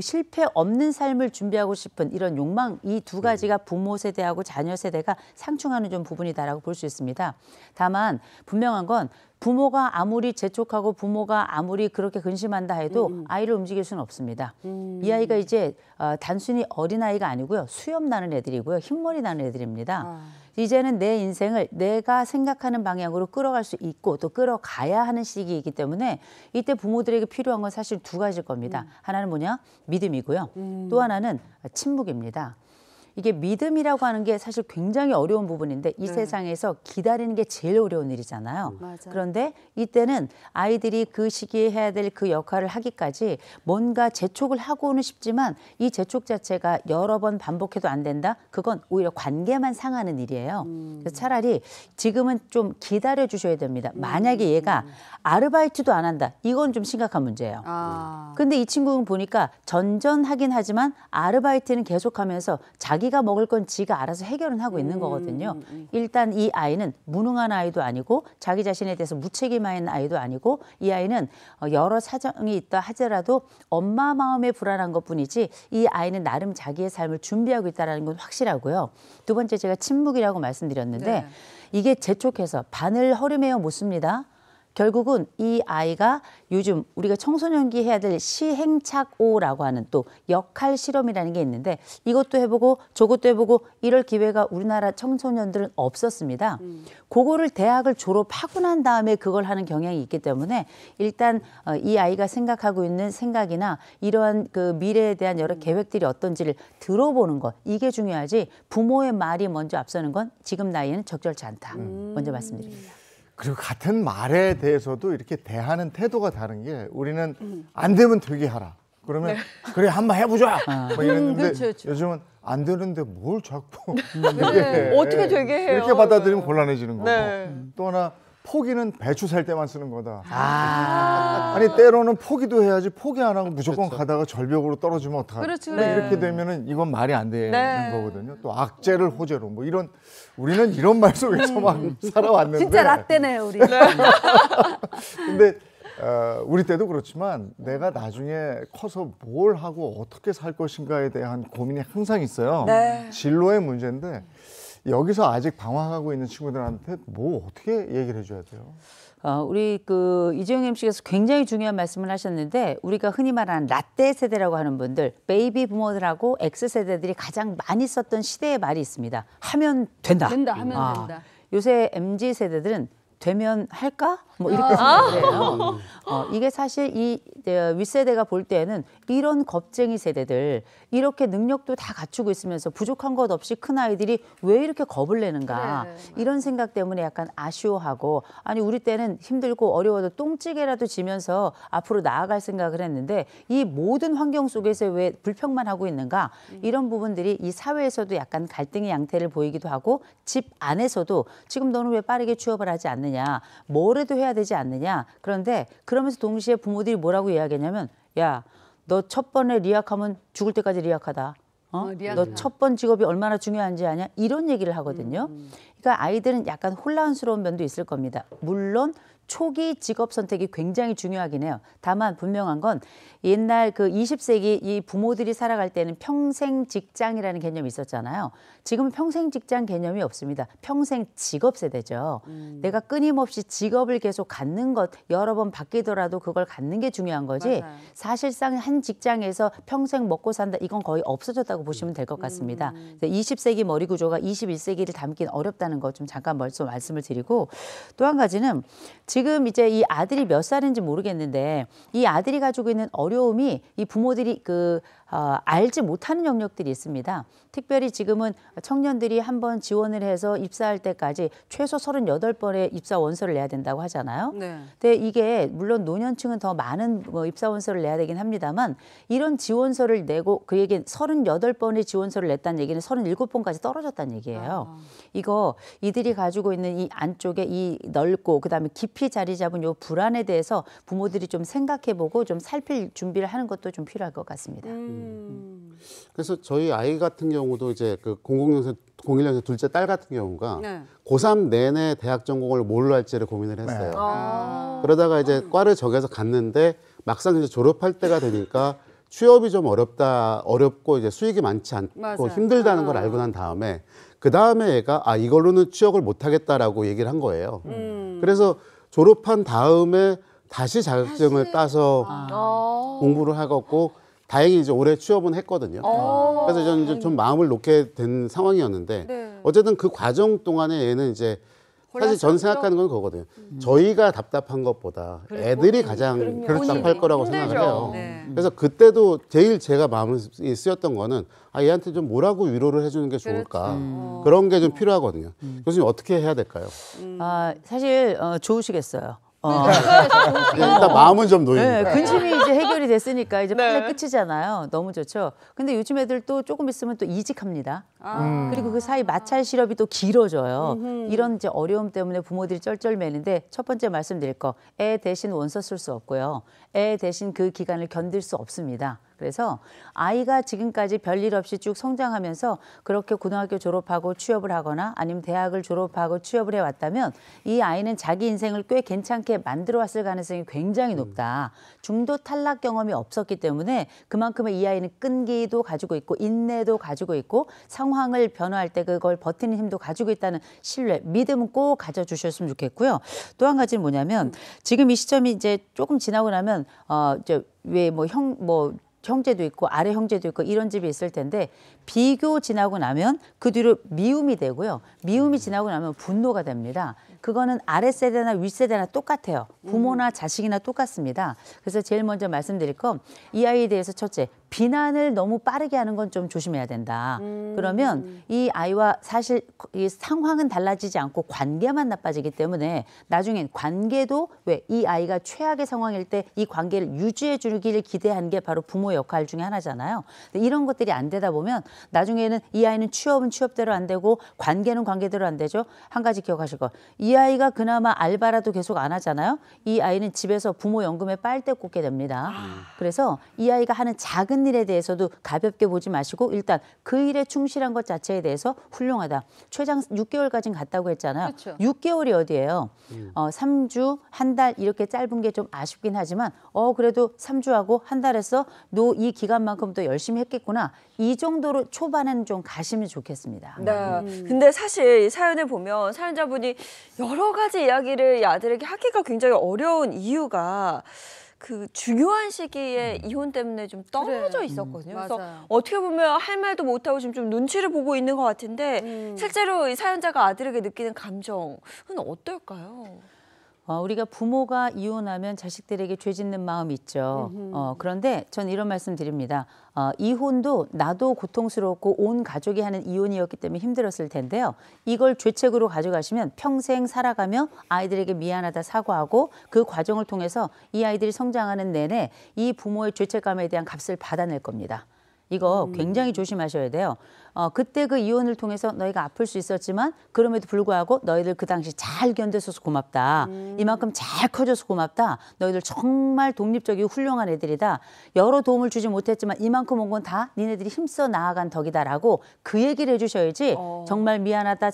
실패 없는 삶을 준비하고 싶은 이런 욕망 이 두 가지가 부모 세대하고 자녀 세대가 상충하는 좀 부분이다라고 볼 수 있습니다. 다만 분명한 건 부모가 아무리 재촉하고 부모가 아무리 그렇게 근심한다 해도 아이를 움직일 수는 없습니다. 이 아이가 이제 단순히 어린아이가 아니고요. 수염 나는 애들이고요. 흰머리 나는 애들입니다. 이제는 내 인생을 내가 생각하는 방향으로 끌어갈 수 있고 또 끌어가야 하는 시기이기 때문에 이때 부모들에게 필요한 건 사실 두 가지일 겁니다. 하나는 뭐냐? 믿음이고요. 또 하나는 침묵입니다. 이게 믿음이라고 하는 게 사실 굉장히 어려운 부분인데 이 세상에서 기다리는 게 제일 어려운 일이잖아요. 그런데 이때는 아이들이 그 시기에 해야 될 그 역할을 하기까지 뭔가 재촉을 하고는 싶지만 이 재촉 자체가 여러 번 반복해도 안 된다? 그건 오히려 관계만 상하는 일이에요. 그래서 차라리 지금은 좀 기다려 주셔야 됩니다. 만약에 얘가 아르바이트도 안 한다. 이건 좀 심각한 문제예요. 근데 이 친구는 보니까 전전하긴 하지만 아르바이트는 계속하면서 자기가 먹을 건 지가 알아서 해결은 하고 있는 거거든요. 일단 이 아이는 무능한 아이도 아니고 자기 자신에 대해서 무책임한 아이도 아니고 이 아이는 여러 사정이 있다 하더라도 엄마 마음에 불안한 것뿐이지 이 아이는 나름 자기의 삶을 준비하고 있다는 건 확실하고요. 두 번째 제가 침묵이라고 말씀드렸는데 이게 재촉해서 바늘 허름해요 못 씁니다. 결국은 이 아이가 요즘 우리가 청소년기 해야 될 시행착오라고 하는 또 역할 실험이라는 게 있는데 이것도 해보고 저것도 해보고 이럴 기회가 우리나라 청소년들은 없었습니다. 그거를 대학을 졸업하고 난 다음에 그걸 하는 경향이 있기 때문에 일단 이 아이가 생각하고 있는 생각이나 이러한 그 미래에 대한 여러 계획들이 어떤지를 들어보는 것 이게 중요하지 부모의 말이 먼저 앞서는 건 지금 나이에는 적절치 않다. 먼저 말씀드립니다. 그리고 같은 말에 대해서도 이렇게 대하는 태도가 다른 게 우리는 안 되면 되게 하라. 그러면 그래 한번 해보자. 뭐 이랬는데 그렇죠. 요즘은 안 되는데 뭘 자꾸 어떻게 되게 해요. 이렇게 받아들이면 곤란해지는 거고. 네. 또 하나 포기는 배추 살 때만 쓰는 거다. 아. 아니 때로는 포기도 해야지 포기 안 하고 무조건 가다가 절벽으로 떨어지면 어떡하지? 그렇죠. 뭐 이렇게 되면은 이건 말이 안 되는 네. 거거든요. 또 악재를 호재로 뭐 이런 우리는 이런 말 속에서 막 살아왔는데 진짜 라떼네요, 우리. 근데 우리 때도 그렇지만 내가 나중에 커서 뭘 하고 어떻게 살 것인가에 대한 고민이 항상 있어요. 네. 진로의 문제인데 여기서 아직 방황하고 있는 친구들한테 뭐 어떻게 얘기를 해줘야 돼요? 우리 그 이재용 MC께서 굉장히 중요한 말씀을 하셨는데 우리가 흔히 말하는 라떼 세대라고 하는 분들, 베이비 부모들하고 X세대들이 가장 많이 썼던 시대의 말이 있습니다. 하면 된다. 된다, 하면 된다. 요새 MZ 세대들은 되면 할까? 뭐 이렇게 생각을 해요. 이게 사실 이 윗세대가 볼 때는 이런 겁쟁이 세대들, 이렇게 능력도 다 갖추고 있으면서 부족한 것 없이 큰 아이들이 왜 이렇게 겁을 내는가, 그래, 이런 생각 때문에 약간 아쉬워하고, 아니 우리 때는 힘들고 어려워도 똥찌개라도 지면서 앞으로 나아갈 생각을 했는데 이 모든 환경 속에서 왜 불평만 하고 있는가, 이런 부분들이 이 사회에서도 약간 갈등의 양태를 보이기도 하고, 집 안에서도 지금 너는 왜 빠르게 취업을 하지 않느냐, 뭐라도 해야 되지 않느냐. 그런데 그러면서 동시에 부모들이 뭐라고 이야기하냐면, 야, 너 첫 번에 리학하면 죽을 때까지 리학하다. 너 첫 번 직업이 얼마나 중요한지 아냐? 이런 얘기를 하거든요. 그러니까 아이들은 약간 혼란스러운 면도 있을 겁니다. 물론 초기 직업 선택이 굉장히 중요하긴 해요. 다만 분명한 건 옛날 그 20세기 이 부모들이 살아갈 때는 평생 직장이라는 개념이 있었잖아요. 지금은 평생 직장 개념이 없습니다. 평생 직업 세대죠. 내가 끊임없이 직업을 계속 갖는 것, 여러 번 바뀌더라도 그걸 갖는 게 중요한 거지. 맞아요. 사실상 한 직장에서 평생 먹고 산다, 이건 거의 없어졌다고 보시면 될 것 같습니다. 20세기 머리 구조가 21세기를 담긴 어렵다는 거 좀 잠깐 말씀을 드리고, 또 한 가지는 지금 이제 이 아들이 몇 살인지 모르겠는데 이 아들이 가지고 있는 어려움이 이 부모들이 알지 못하는 영역들이 있습니다. 특별히 지금은 청년들이 한번 지원을 해서 입사할 때까지 최소 38번의 입사 원서를 내야 된다고 하잖아요. 네. 근데 이게 물론 노년층은 더 많은 입사 원서를 내야 되긴 합니다만, 이런 지원서를 내고 그에게 38번의 지원서를 냈다는 얘기는 37번까지 떨어졌다는 얘기예요. 이거 이들이 가지고 있는 이 안쪽에 이 넓고 그다음에 깊이 자리 잡은 요 불안에 대해서 부모들이 좀 생각해보고 좀 살필 준비를 하는 것도 좀 필요할 것 같습니다. 그래서 저희 아이 같은 경우도 이제 그 01년생 둘째 딸 같은 경우가 네. 고3 내내 대학 전공을 뭘로 할지를 고민을 했어요. 그러다가 이제 과를 정해서 갔는데 막상 이제 졸업할 때가 되니까 취업이 좀 어렵고 이제 수익이 많지 않고 맞아요. 힘들다는 걸 알고 난 다음에 그 다음에 얘가 이걸로는 취업을 못 하겠다라고 얘기를 한 거예요. 그래서 졸업한 다음에 다시 자격증을 따서 공부를 하고 다행히 이제 올해 취업은 했거든요. 그래서 저는 이제 좀 마음을 놓게 된 상황이었는데 네. 어쨌든 그 과정 동안에 얘는 이제 사실 저는 생각하는 건 그거거든요. 저희가 답답한 것보다 애들이 가장 답답할 거라고 생각을 해요. 네. 그래서 그때도 제일 제가 마음이 쓰였던 거는 얘한테 좀 뭐라고 위로를 해주는 게 좋을까. 그런 게 좀 필요하거든요. 교수님 어떻게 해야 될까요? 사실 좋으시겠어요. 일단 마음은 좀 놓입니다. 네, 근심이 이제 해결이 됐으니까 이제 빨리 끝이잖아요. 너무 좋죠. 근데 요즘 애들 또 조금 있으면 또 이직합니다. 그리고 그 사이 마찰 시럽이 또 길어져요. 이런 이제 어려움 때문에 부모들이 쩔쩔매는데, 첫 번째 말씀드릴 거, 애 대신 원서 쓸 수 없고요. 애 대신 그 기간을 견딜 수 없습니다. 그래서 아이가 지금까지 별일 없이 쭉 성장하면서 그렇게 고등학교 졸업하고 취업을 하거나 아니면 대학을 졸업하고 취업을 해왔다면 이 아이는 자기 인생을 꽤 괜찮게 만들어 왔을 가능성이 굉장히 높다. 중도 탈락 경험이 없었기 때문에 그만큼의 이 아이는 끈기도 가지고 있고 인내도 가지고 있고 상황을 변화할 때 그걸 버티는 힘도 가지고 있다는 신뢰, 믿음은 꼭 가져주셨으면 좋겠고요. 또 한 가지는 뭐냐면 지금 이 시점이 이제 조금 지나고 나면 이제 왜 형제도 있고 아래 형제도 있고 이런 집이 있을 텐데, 비교 지나고 나면 그 뒤로 미움이 되고요. 미움이 지나고 나면 분노가 됩니다. 그거는 아랫세대나 윗세대나 똑같아요. 부모나 자식이나 똑같습니다. 그래서 제일 먼저 말씀드릴 건 이 아이에 대해서 첫째, 비난을 너무 빠르게 하는 건 좀 조심해야 된다. 그러면 이 아이와 사실 이 상황은 달라지지 않고 관계만 나빠지기 때문에 나중엔 관계도 왜 이 아이가 최악의 상황일 때 이 관계를 유지해 주기를 기대하는 게 바로 부모 역할 중에 하나잖아요. 근데 이런 것들이 안 되다 보면 나중에는 이 아이는 취업은 취업대로 안 되고 관계는 관계대로 안 되죠. 한 가지 기억하실 거. 이 아이가 그나마 알바라도 계속 안 하잖아요. 이 아이는 집에서 부모 연금에 빨대 꽂게 됩니다. 그래서 이 아이가 하는 작은 일에 대해서도 가볍게 보지 마시고 일단 그 일에 충실한 것 자체에 대해서 훌륭하다. 최장 6개월까지는 갔다고 했잖아요. 그렇죠. 6개월이 어디예요? 3주, 한 달 이렇게 짧은 게 좀 아쉽긴 하지만 그래도 3주하고 한 달 했어? 너 이 기간만큼 또 열심히 했겠구나. 이 정도로 초반에는 좀 가시면 좋겠습니다. 네. 근데 사실 이 사연을 보면 사연자분이 여러 가지 이야기를 이 아들에게 하기가 굉장히 어려운 이유가 그 중요한 시기에 이혼 때문에 좀 떨어져 있었거든요. 그래서 맞아요. 어떻게 보면 할 말도 못하고 지금 좀 눈치를 보고 있는 것 같은데 실제로 이 사연자가 아들에게 느끼는 감정은 어떨까요? 우리가 부모가 이혼하면 자식들에게 죄 짓는 마음이 있죠. 그런데 전 이런 말씀 드립니다. 이혼도 나도 고통스럽고 온 가족이 하는 이혼이었기 때문에 힘들었을 텐데요. 이걸 죄책으로 가져가시면 평생 살아가며 아이들에게 미안하다 사과하고 그 과정을 통해서 이 아이들이 성장하는 내내 이 부모의 죄책감에 대한 값을 받아낼 겁니다. 이거 굉장히 조심하셔야 돼요. 그때 그 이혼을 통해서 너희가 아플 수 있었지만 그럼에도 불구하고 너희들 그 당시 잘 견뎌줘서 고맙다. 이만큼 잘 커져서 고맙다. 너희들 정말 독립적이고 훌륭한 애들이다. 여러 도움을 주지 못했지만 이만큼 온 건 다 니네들이 힘써 나아간 덕이다라고 그 얘기를 해주셔야지 정말 미안하다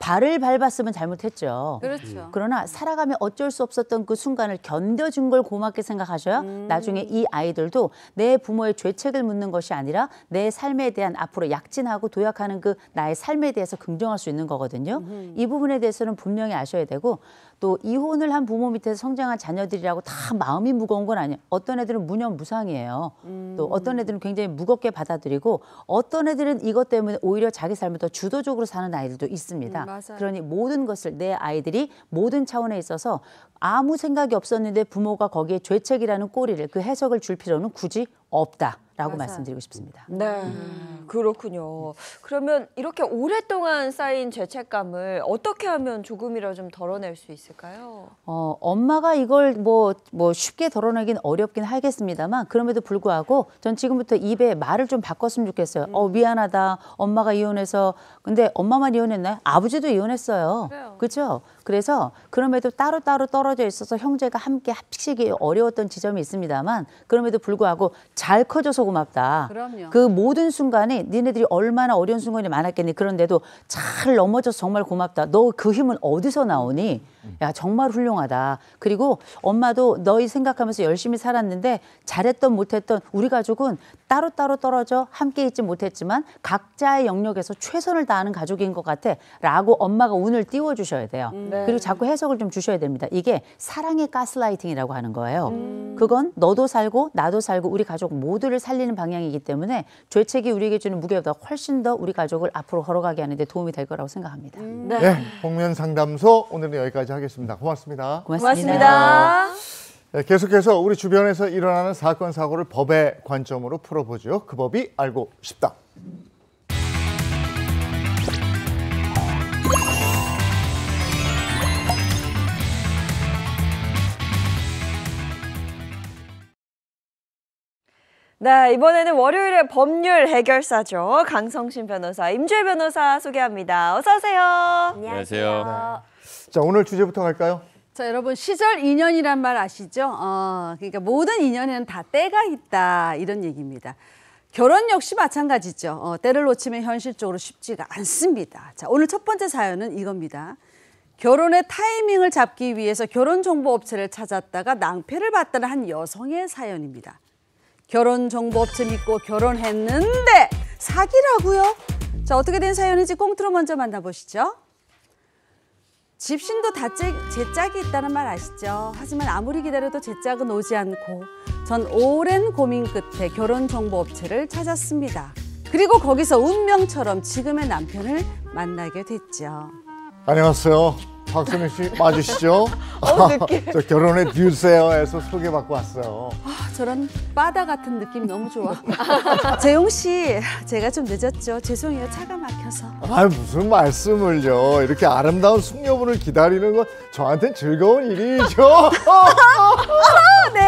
발을 밟았으면 잘못했죠. 그렇죠. 그러나 살아가며 어쩔 수 없었던 그 순간을 견뎌준 걸 고맙게 생각하셔야 나중에 이 아이들도 내 부모의 죄책을 묻는 것이 아니라 내 삶에 대한 앞으로 약진하고 도약하는 그 나의 삶에 대해서 긍정할 수 있는 거거든요. 이 부분에 대해서는 분명히 아셔야 되고 또 이혼을 한 부모 밑에서 성장한 자녀들이라고 다 마음이 무거운 건 아니에요. 어떤 애들은 무념무상이에요. 또 어떤 애들은 굉장히 무겁게 받아들이고 어떤 애들은 이것 때문에 오히려 자기 삶을 더 주도적으로 사는 아이들도 있습니다. 맞아요. 그러니 모든 것을 내 아이들이 모든 차원에 있어서 아무 생각이 없었는데 부모가 거기에 죄책이라는 꼬리를 그 해석을 줄 필요는 굳이 없다라고 말씀드리고 싶습니다. 네, 그렇군요. 그러면 이렇게 오랫동안 쌓인 죄책감을 어떻게 하면 조금이라도 좀 덜어낼 수 있을까요? 엄마가 이걸 뭐 쉽게 덜어내긴 어렵긴 하겠습니다만 그럼에도 불구하고 전 지금부터 입에 말을 좀 바꿨으면 좋겠어요. 미안하다. 엄마가 이혼해서. 근데 엄마만 이혼했나요? 아버지도 이혼했어요. 그렇죠? 그래서 그럼에도 따로따로 떨어져 있어서 형제가 함께 합치기 어려웠던 지점이 있습니다만 그럼에도 불구하고 잘 커져서 고맙다. 그럼요. 그 모든 순간에 니네들이 얼마나 어려운 순간이 많았겠니. 그런데도 잘 넘어져서 정말 고맙다. 너 그 힘은 어디서 나오니? 야 정말 훌륭하다. 그리고 엄마도 너희 생각하면서 열심히 살았는데 잘했던 못했던 우리 가족은 따로따로 떨어져 함께 있지 못했지만 각자의 영역에서 최선을 다하는 가족인 것 같아 라고 엄마가 운을 띄워주셔야 돼요. 그리고 자꾸 해석을 좀 주셔야 됩니다. 이게 사랑의 가스라이팅이라고 하는 거예요. 그건 너도 살고 나도 살고 우리 가족 모두를 살리는 방향이기 때문에 죄책이 우리에게 주는 무게보다 훨씬 더 우리 가족을 앞으로 걸어가게 하는 데 도움이 될 거라고 생각합니다. 네, 복면 상담소 오늘은 여기까지 하겠습니다. 고맙습니다. 고맙습니다. 네, 계속해서 우리 주변에서 일어나는 사건 사고를 법의 관점으로 풀어보죠. 그 법이 알고 싶다. 네, 이번에는 월요일의 법률 해결사죠. 강성신 변호사, 임주혜 변호사 소개합니다. 어서 오세요. 안녕하세요. 자, 오늘 주제부터 갈까요? 자, 여러분 시절 인연이란 말 아시죠? 그러니까 모든 인연에는 다 때가 있다 이런 얘기입니다. 결혼 역시 마찬가지죠. 때를 놓치면 현실적으로 쉽지가 않습니다. 자, 오늘 첫 번째 사연은 이겁니다. 결혼의 타이밍을 잡기 위해서 결혼정보업체를 찾았다가 낭패를 봤다는 한 여성의 사연입니다. 결혼정보업체 믿고 결혼했는데 사기라고요? 자, 어떻게 된 사연인지 꽁트로 먼저 만나보시죠. 집신도 다 제 짝이 있다는 말 아시죠? 하지만 아무리 기다려도 제 짝은 오지 않고 전 오랜 고민 끝에 결혼정보업체를 찾았습니다. 그리고 거기서 운명처럼 지금의 남편을 만나게 됐죠. 안녕하세요. 박선희 씨 맞으시죠? 느낌. 저 결혼해 주세요에서 소개받고 왔어요. 저런 바다 같은 느낌 너무 좋아. 재용 씨, 제가 좀 늦었죠. 죄송해요. 차가 막혀서. 아, 무슨 말씀을요. 이렇게 아름다운 숙녀분을 기다리는 건 저한테는 즐거운 일이죠. 네.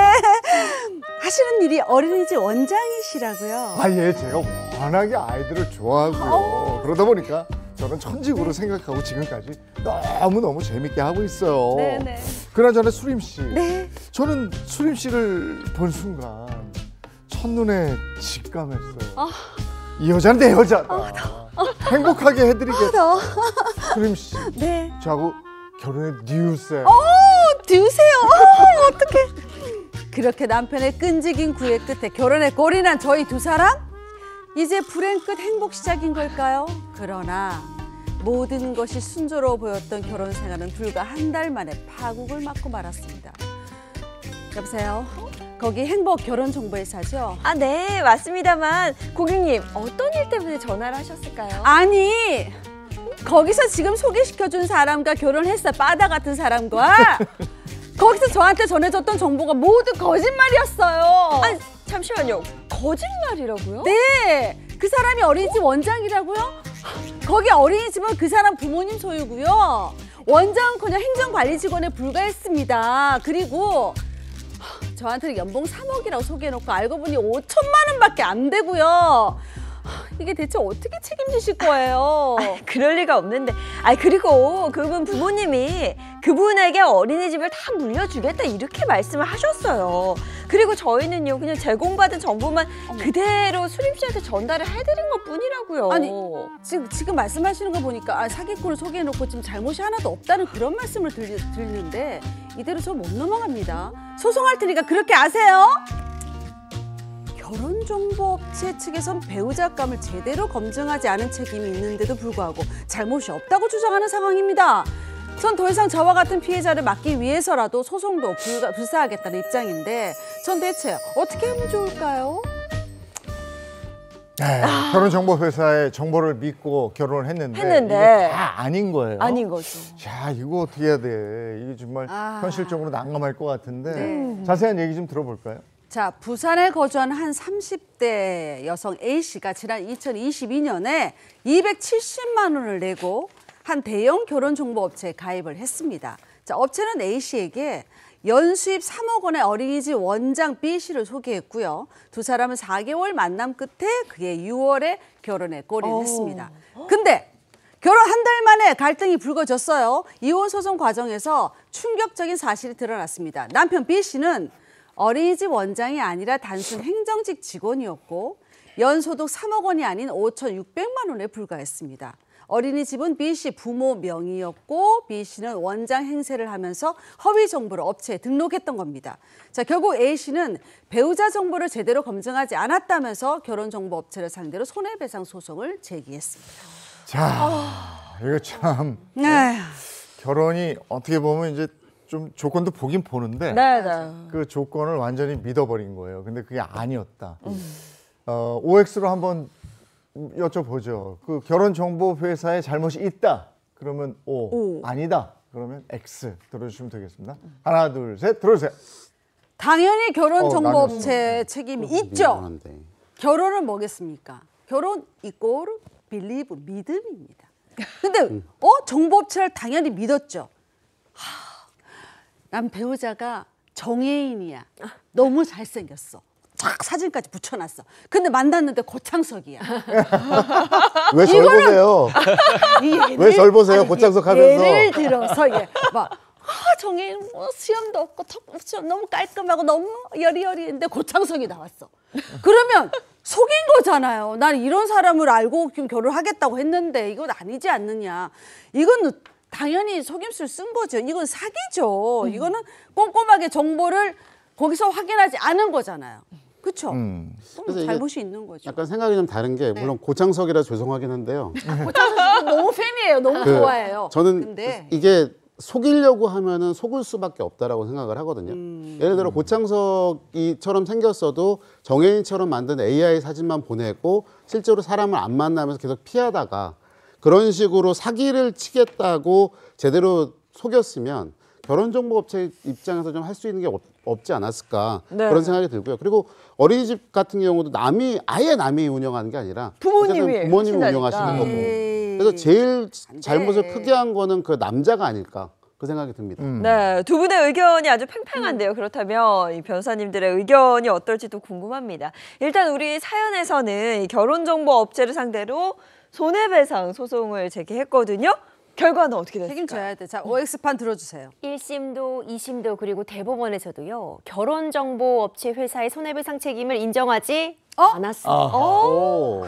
하시는 일이 어린이집 원장이시라고요. 아, 예, 제가 워낙에 아이들을 좋아하고요. 그러다 보니까 저는 천직으로 생각하고 지금까지 너무너무 재밌게 하고 있어요. 네네. 그나저나 수림 씨. 네. 저는 수림 씨를 본 순간 첫눈에 직감했어요. 이 여자는 내 여자다. 행복하게 해드리겠다. 수림 씨, 네. 저하고 결혼해 주세요. 두세요. 어떡해. 그렇게 남편의 끈질긴 구애 끝에 결혼에 골인한 저희 두 사람? 이제 불행 끝 행복 시작인 걸까요? 그러나 모든 것이 순조로워 보였던 결혼 생활은 불과 한 달 만에 파국을 맞고 말았습니다. 여보세요? 거기 행복 결혼정보회사죠? 아, 네, 맞습니다만 고객님 어떤 일 때문에 전화를 하셨을까요? 아니, 거기서 지금 소개시켜준 사람과 결혼했어. 바다 같은 사람과. 거기서 저한테 전해줬던 정보가 모두 거짓말이었어요. 아니, 잠시만요. 거짓말이라고요? 네, 그 사람이 어린이집 원장이라고요? 거기 어린이집은 그 사람 부모님 소유고요. 원장은커녕 행정관리 직원에 불과했습니다. 그리고 저한테는 연봉 3억이라고 소개해놓고 알고 보니 5천만 원밖에 안 되고요. 이게 대체 어떻게 책임지실 거예요? 그럴 리가 없는데. 그리고 그분 부모님이 그분에게 어린이집을 다 물려주겠다 이렇게 말씀을 하셨어요. 그리고 저희는요 그냥 제공받은 정보만 그대로 수림 씨한테 전달을 해드린 것 뿐이라고요. 아니, 지금 말씀하시는 거 보니까 사기꾼을 소개해놓고 지금 잘못이 하나도 없다는 그런 말씀을 들리는데 이대로 저 못 넘어갑니다. 소송할 테니까 그렇게 아세요? 결혼정보업체 측에선 배우자감을 제대로 검증하지 않은 책임이 있는데도 불구하고 잘못이 없다고 주장하는 상황입니다. 전 더 이상 저와 같은 피해자를 막기 위해서라도 소송도 불사하겠다는 입장인데 전 대체 어떻게 하면 좋을까요? 네, 결혼정보회사의 정보를 믿고 결혼을 했는데 이게 다 아닌 거예요. 아닌 거죠. 자, 이거 어떻게 해야 돼? 이게 정말 현실적으로 난감할 것 같은데 자세한 얘기 좀 들어볼까요? 자, 부산에 거주하는 한 30대 여성 A씨가 지난 2022년에 270만 원을 내고 한 대형 결혼정보업체에 가입을 했습니다. 자, 업체는 A씨에게 연수입 3억 원의 어린이집 원장 B씨를 소개했고요. 두 사람은 4개월 만남 끝에 그해 6월에 결혼에 골인했습니다. 근데 결혼 한 달 만에 갈등이 불거졌어요. 이혼 소송 과정에서 충격적인 사실이 드러났습니다. 남편 B씨는 어린이집 원장이 아니라 단순 행정직 직원이었고 연소득 3억 원이 아닌 5,600만 원에 불과했습니다. 어린이집은 B씨 부모 명의였고 B씨는 원장 행세를 하면서 허위 정보를 업체에 등록했던 겁니다. 자, 결국 A씨는 배우자 정보를 제대로 검증하지 않았다면서 결혼정보업체를 상대로 손해배상 소송을 제기했습니다. 자, 이거 참 결혼이 어떻게 보면 이제 좀 조건도 보긴 보는데 그 조건을 완전히 믿어버린 거예요. 근데 그게 아니었다. OX로 한번 여쭤보죠. 그 결혼정보회사에 잘못이 있다. 그러면 O. 아니다. 그러면 X 들어주시면 되겠습니다. 하나, 둘, 셋 들어주세요. 당연히 결혼정보업체 책임이 있죠. 미안한데. 결혼은 뭐겠습니까? 결혼 이꼴 빌리브 믿음입니다. 근데 정보업체를 당연히 믿었죠. 난 배우자가 정혜인이야. 너무 잘생겼어. 쫙 사진까지 붙여놨어. 근데 만났는데 고창석이야. 왜 절 보세요? 왜 절 보세요? 고창석 하면서. 예를 들어서 막 정혜인 수염도 없고 턱수염 너무 깔끔하고 너무 여리여리했는데 고창석이 나왔어. 그러면 속인 거잖아요. 난 이런 사람을 알고 결혼하겠다고 했는데 이건 아니지 않느냐. 이건 당연히 속임수를 쓴 거죠. 이건 사기죠. 이거는 꼼꼼하게 정보를 거기서 확인하지 않은 거잖아요. 그렇죠? 그래서 잘못이 있는 거죠. 약간 생각이 좀 다른 게 물론 고창석이라 죄송하긴 한데요. 고창석 너무 팬이에요. 너무 좋아해요. 저는 근데 이게 속이려고 하면은 속을 수밖에 없다라고 생각을 하거든요. 예를 들어 고창석이처럼 생겼어도 정혜인처럼 만든 AI 사진만 보내고 실제로 사람을 안 만나면서 계속 피하다가 그런 식으로 사기를 치겠다고 제대로 속였으면 결혼정보업체 입장에서 좀 할 수 있는 게 없지 않았을까 네. 그런 생각이 들고요. 그리고 어린이집 같은 경우도 아예 남이 운영하는 게 아니라 부모님이 부모님이 하신다니까. 운영하시는 거고. 그래서 제일 잘못을 크게 한 거는 그 남자가 아닐까 그 생각이 듭니다. 네, 두 분의 의견이 아주 팽팽한데요. 그렇다면 이 변호사님들의 의견이 어떨지도 궁금합니다. 일단 우리 사연에서는 이 결혼정보업체를 상대로 손해배상 소송을 제기했거든요. 결과는 어떻게 됐을까요? 책임져야 돼. 자, OX판 들어주세요. 1심도 2심도 그리고 대법원에서도요. 결혼정보업체 회사의 손해배상 책임을 인정하지 않았습니다.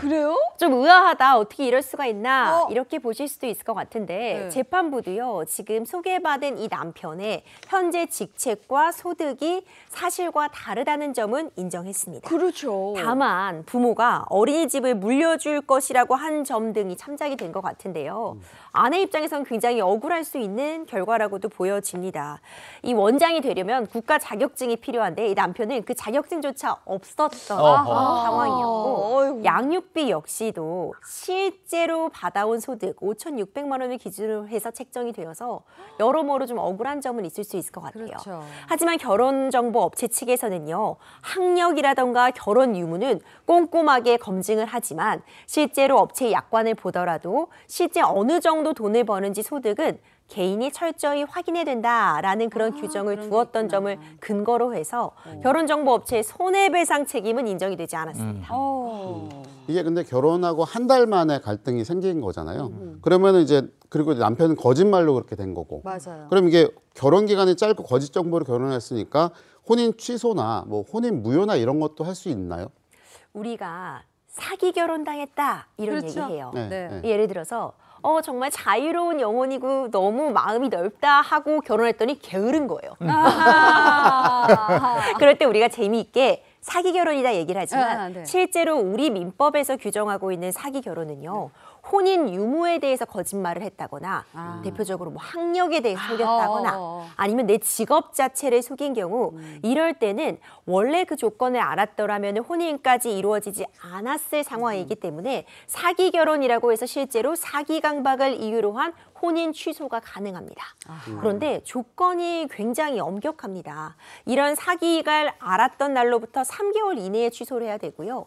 그래요? 좀 의아하다. 어떻게 이럴 수가 있나 이렇게 보실 수도 있을 것 같은데 재판부도요. 지금 소개받은 이 남편의 현재 직책과 소득이 사실과 다르다는 점은 인정했습니다. 그렇죠. 다만 부모가 어린이집을 물려줄 것이라고 한 점 등이 참작이 된 것 같은데요. 아내 입장에선 굉장히 억울할 수 있는 결과라고도 보여집니다. 이 원장이 되려면 국가 자격증이 필요한데 이 남편은 그 자격증조차 없었던 상황이었고 양육비 역시도 실제로 받아온 소득 5,600만 원을 기준으로 해서 책정이 되어서 여러모로 좀 억울한 점은 있을 수 있을 것 같아요. 그렇죠. 하지만 결혼정보업체 측에서는요. 학력이라던가 결혼 유무는 꼼꼼하게 검증을 하지만 실제로 업체의 약관을 보더라도 실제 어느 정도 돈을 버는지 소득은 개인이 철저히 확인해야 된다라는 그런 규정을 두었던 점을 근거로 해서 결혼정보업체의 손해배상 책임은 인정이 되지 않았습니다. 이게 근데 결혼하고 한 달 만에 갈등이 생긴 거잖아요. 그러면 이제 그리고 남편은 거짓말로 그렇게 된 거고. 맞아요. 그럼 이게 결혼 기간이 짧고 거짓 정보로 결혼했으니까 혼인 취소나 뭐 혼인 무효나 이런 것도 할 수 있나요? 우리가 사기 결혼당했다 이런 그렇죠. 얘기해요. 네. 예를 들어서 정말 자유로운 영혼이고 너무 마음이 넓다 하고 결혼했더니 게으른 거예요. 그럴 때 우리가 재미있게 사기 결혼이다 얘기를 하지만 네. 실제로 우리 민법에서 규정하고 있는 사기 결혼은요. 혼인 유무에 대해서 거짓말을 했다거나 대표적으로 뭐 학력에 대해서 속였다거나 아니면 내 직업 자체를 속인 경우 이럴 때는 원래 그 조건을 알았더라면 혼인까지 이루어지지 않았을 상황이기 때문에 사기 결혼이라고 해서 실제로 사기 강박을 이유로 한 혼인 취소가 가능합니다. 그런데 조건이 굉장히 엄격합니다. 이런 사기를 알았던 날로부터 3개월 이내에 취소를 해야 되고요.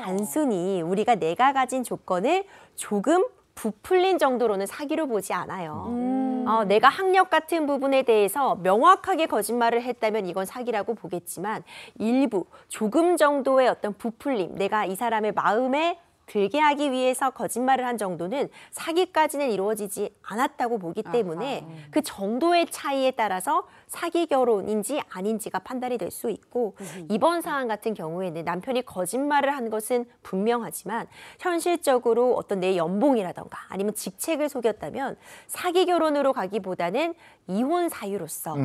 단순히 우리가 내가 가진 조건을 조금 부풀린 정도로는 사기로 보지 않아요. 내가 학력 같은 부분에 대해서 명확하게 거짓말을 했다면 이건 사기라고 보겠지만 일부 조금 정도의 어떤 부풀림, 내가 이 사람의 마음에 들게 하기 위해서 거짓말을 한 정도는 사기까지는 이루어지지 않았다고 보기 때문에 그 정도의 차이에 따라서 사기 결혼인지 아닌지가 판단이 될 수 있고 이번 사안 같은 경우에는 남편이 거짓말을 한 것은 분명하지만 현실적으로 어떤 내 연봉이라던가 아니면 직책을 속였다면 사기 결혼으로 가기보다는 이혼 사유로서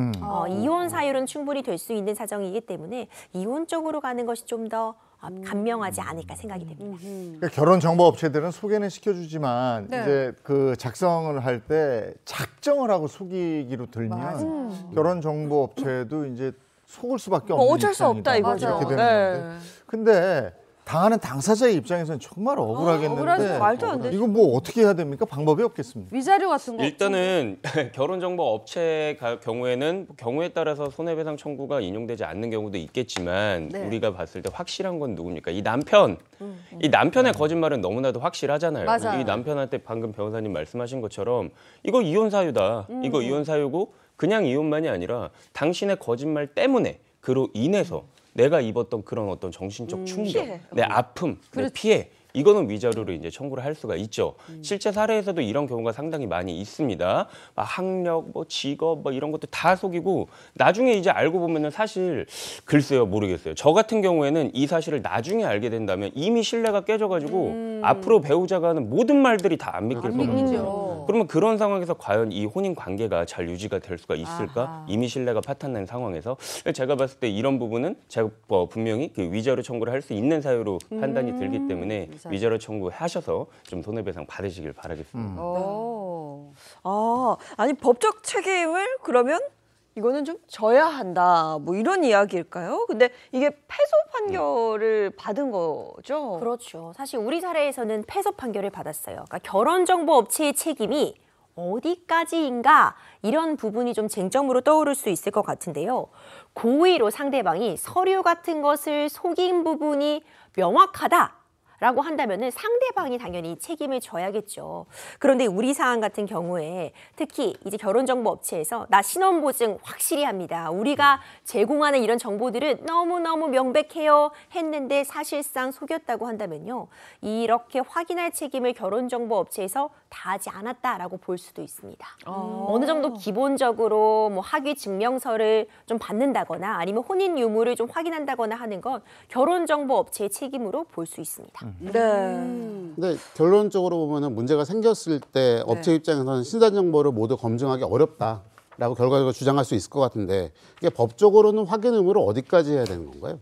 이혼 사유는 충분히 될 수 있는 사정이기 때문에 이혼 쪽으로 가는 것이 좀 더 간명하지 않을까 생각이 됩니다. 그러니까 결혼정보업체들은 소개는 시켜주지만 이제 그 작성을 할 때 작정을 하고 속이기로 들면 결혼정보업체도 이제 속을 수밖에 없는 어쩔 수 없다 이거죠. 이렇게 되는 건데. 근데 당하는 당사자의 입장에서는 정말 억울하겠는데 말도 안 되죠. 이거 뭐 어떻게 해야 됩니까? 방법이 없겠습니까? 위자료 같은 거 일단은 결혼정보업체 경우에는 경우에 따라서 손해배상 청구가 인용되지 않는 경우도 있겠지만 우리가 봤을 때 확실한 건 누굽니까? 이 남편. 이 남편의 거짓말은 너무나도 확실하잖아요. 맞아요. 이 남편한테 방금 변호사님 말씀하신 것처럼 이거 이혼 사유다. 이거 이혼 사유고 그냥 이혼만이 아니라 당신의 거짓말 때문에 그로 인해서 내가 입었던 그런 어떤 정신적 충격, 내 아픔, 내 피해 이거는 위자료로 이제 청구를 할 수가 있죠. 실제 사례에서도 이런 경우가 상당히 많이 있습니다. 학력, 뭐 직업, 뭐 이런 것도 다 속이고 나중에 이제 알고 보면은 사실 글쎄요 모르겠어요. 저 같은 경우에는 이 사실을 나중에 알게 된다면 이미 신뢰가 깨져가지고 앞으로 배우자가 하는 모든 말들이 다 안 믿길 거거든요. 그러면 그런 상황에서 과연 이 혼인 관계가 잘 유지가 될 수가 있을까? 이미 신뢰가 파탄난 상황에서 제가 봤을 때 이런 부분은 제가 분명히 그 위자료 청구를 할 수 있는 사유로 판단이 들기 때문에 위자료 청구하셔서 좀 손해배상 받으시길 바라겠습니다. 아니 법적 책임을 그러면 이거는 좀 져야 한다. 뭐 이런 이야기일까요? 근데 이게 패소 판결을 받은 거죠? 그렇죠. 사실 우리 사례에서는 패소 판결을 받았어요. 그러니까 결혼정보업체의 책임이 어디까지인가 이런 부분이 좀 쟁점으로 떠오를 수 있을 것 같은데요. 고의로 상대방이 서류 같은 것을 속인 부분이 명확하다라고 한다면은 상대방이 당연히 책임을 져야겠죠. 그런데 우리 사안 같은 경우에 특히 이제 결혼정보업체에서 나 신원보증 확실히 합니다. 우리가 제공하는 이런 정보들은 너무너무 명백해요 했는데 사실상 속였다고 한다면요. 이렇게 확인할 책임을 결혼정보업체에서 다하지 않았다라고 볼 수도 있습니다. 어느 정도 기본적으로 뭐 학위 증명서를 좀 받는다거나 아니면 혼인 유무를 좀 확인한다거나 하는 건 결혼정보업체의 책임으로 볼 수 있습니다. 네. 근데 결론적으로 보면은 문제가 생겼을 때 업체 입장에서는 신상 정보를 모두 검증하기 어렵다라고 결과적으로 주장할 수 있을 것 같은데 이게 법적으로는 확인 의무를 어디까지 해야 되는 건가요?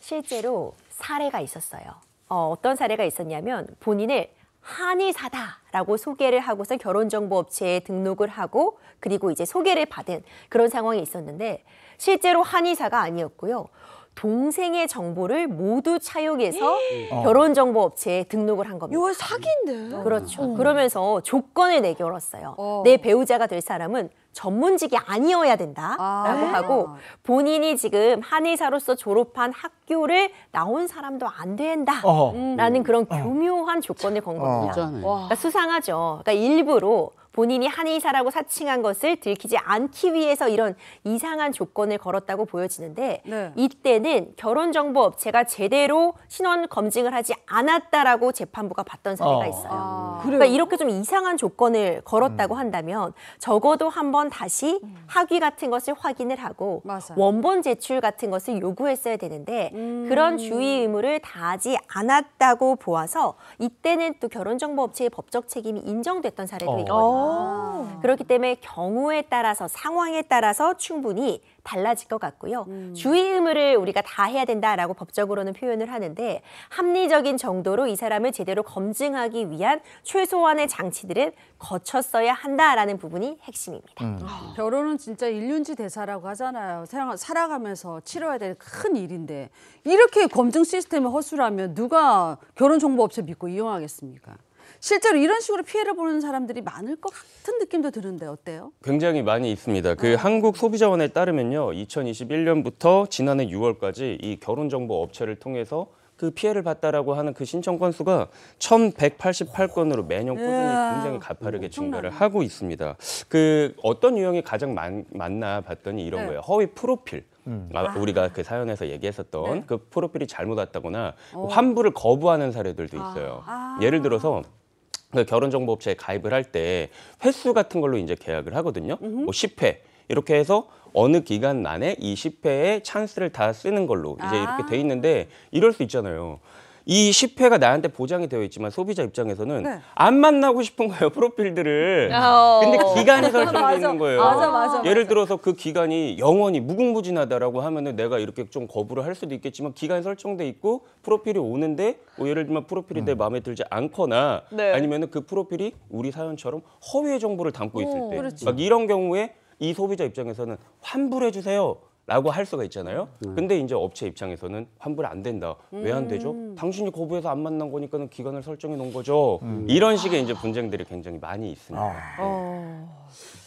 실제로 사례가 있었어요. 어떤 사례가 있었냐면 본인을 한의사다라고 소개를 하고서 결혼정보업체에 등록을 하고 그리고 이제 소개를 받은 그런 상황이 있었는데 실제로 한의사가 아니었고요. 동생의 정보를 모두 차용해서 결혼정보업체에 등록을 한 겁니다. 이거 사기인데. 그렇죠. 그러면서 조건을 내걸었어요. 내 배우자가 될 사람은 전문직이 아니어야 된다라고 하고 본인이 지금 한의사로서 졸업한 학교를 나온 사람도 안 된다라는 그런 교묘한 조건을 건 겁니다. 그러니까 수상하죠. 그러니까 일부러 본인이 한의사라고 사칭한 것을 들키지 않기 위해서 이런 이상한 조건을 걸었다고 보여지는데 이때는 결혼정보업체가 제대로 신원 검증을 하지 않았다라고 재판부가 봤던 사례가 있어요. 그러니까 이렇게 좀 이상한 조건을 걸었다고 한다면 적어도 한번 다시 학위 같은 것을 확인을 하고 원본 제출 같은 것을 요구했어야 되는데 그런 주의 의무를 다하지 않았다고 보아서 이때는 또 결혼정보업체의 법적 책임이 인정됐던 사례도 있거든요. 그렇기 때문에 경우에 따라서 상황에 따라서 충분히 달라질 것 같고요. 주의 의무를 우리가 다 해야 된다라고 법적으로는 표현을 하는데 합리적인 정도로 이 사람을 제대로 검증하기 위한 최소한의 장치들은 거쳤어야 한다라는 부분이 핵심입니다. 결혼은 진짜 일륜지 대사라고 하잖아요. 살아가면서 치러야 될 큰 일인데 이렇게 검증 시스템이 허술하면 누가 결혼정보업체 믿고 이용하겠습니까? 실제로 이런 식으로 피해를 보는 사람들이 많을 것 같은 느낌도 드는데 어때요? 굉장히 많이 있습니다. 그 한국소비자원에 따르면요, 2021년부터 지난해 6월까지 이 결혼정보 업체를 통해서 그 피해를 봤다라고 하는 그 신청 건수가 1,188건으로 매년 꾸준히 굉장히 가파르게 증가를 하고 있습니다. 그 어떤 유형이 가장 많나 봤더니 이런 거예요. 허위 프로필. 우리가 그 사연에서 얘기했었던 그 프로필이 잘못 왔다거나 환불을 거부하는 사례들도 있어요. 예를 들어서 그 결혼정보업체에 가입을 할 때 횟수 같은 걸로 이제 계약을 하거든요. 뭐 10회 이렇게 해서 어느 기간 안에 이 10회의 찬스를 다 쓰는 걸로 이제 이렇게 돼 있는데 이럴 수 있잖아요. 이 10회가 나한테 보장이 되어 있지만 소비자 입장에서는 안 만나고 싶은 거예요, 프로필들을. 근데 기간이 설정돼 있는 거예요. 예를 들어서 그 기간이 영원히 무궁무진하다라고 하면은 내가 이렇게 좀 거부를 할 수도 있겠지만 기간이 설정돼 있고 프로필이 오는데 뭐 예를 들면 프로필이 내 마음에 들지 않거나 아니면은 그 프로필이 우리 사연처럼 허위의 정보를 담고 있을 때 막 이런 경우에 이 소비자 입장에서는 환불해 주세요. 라고 할 수가 있잖아요. 근데 이제 업체 입장에서는 환불 안 된다. 왜 안 되죠? 당신이 거부해서 안 만난 거니까는 기간을 설정해 놓은 거죠. 이런 식의 이제 분쟁들이 굉장히 많이 있습니다.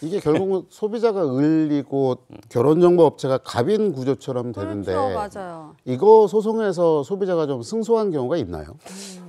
이게 결국은 소비자가 을리고 결혼정보업체가 갑인 구조처럼 되는데 맞아요. 이거 소송에서 소비자가 좀 승소한 경우가 있나요?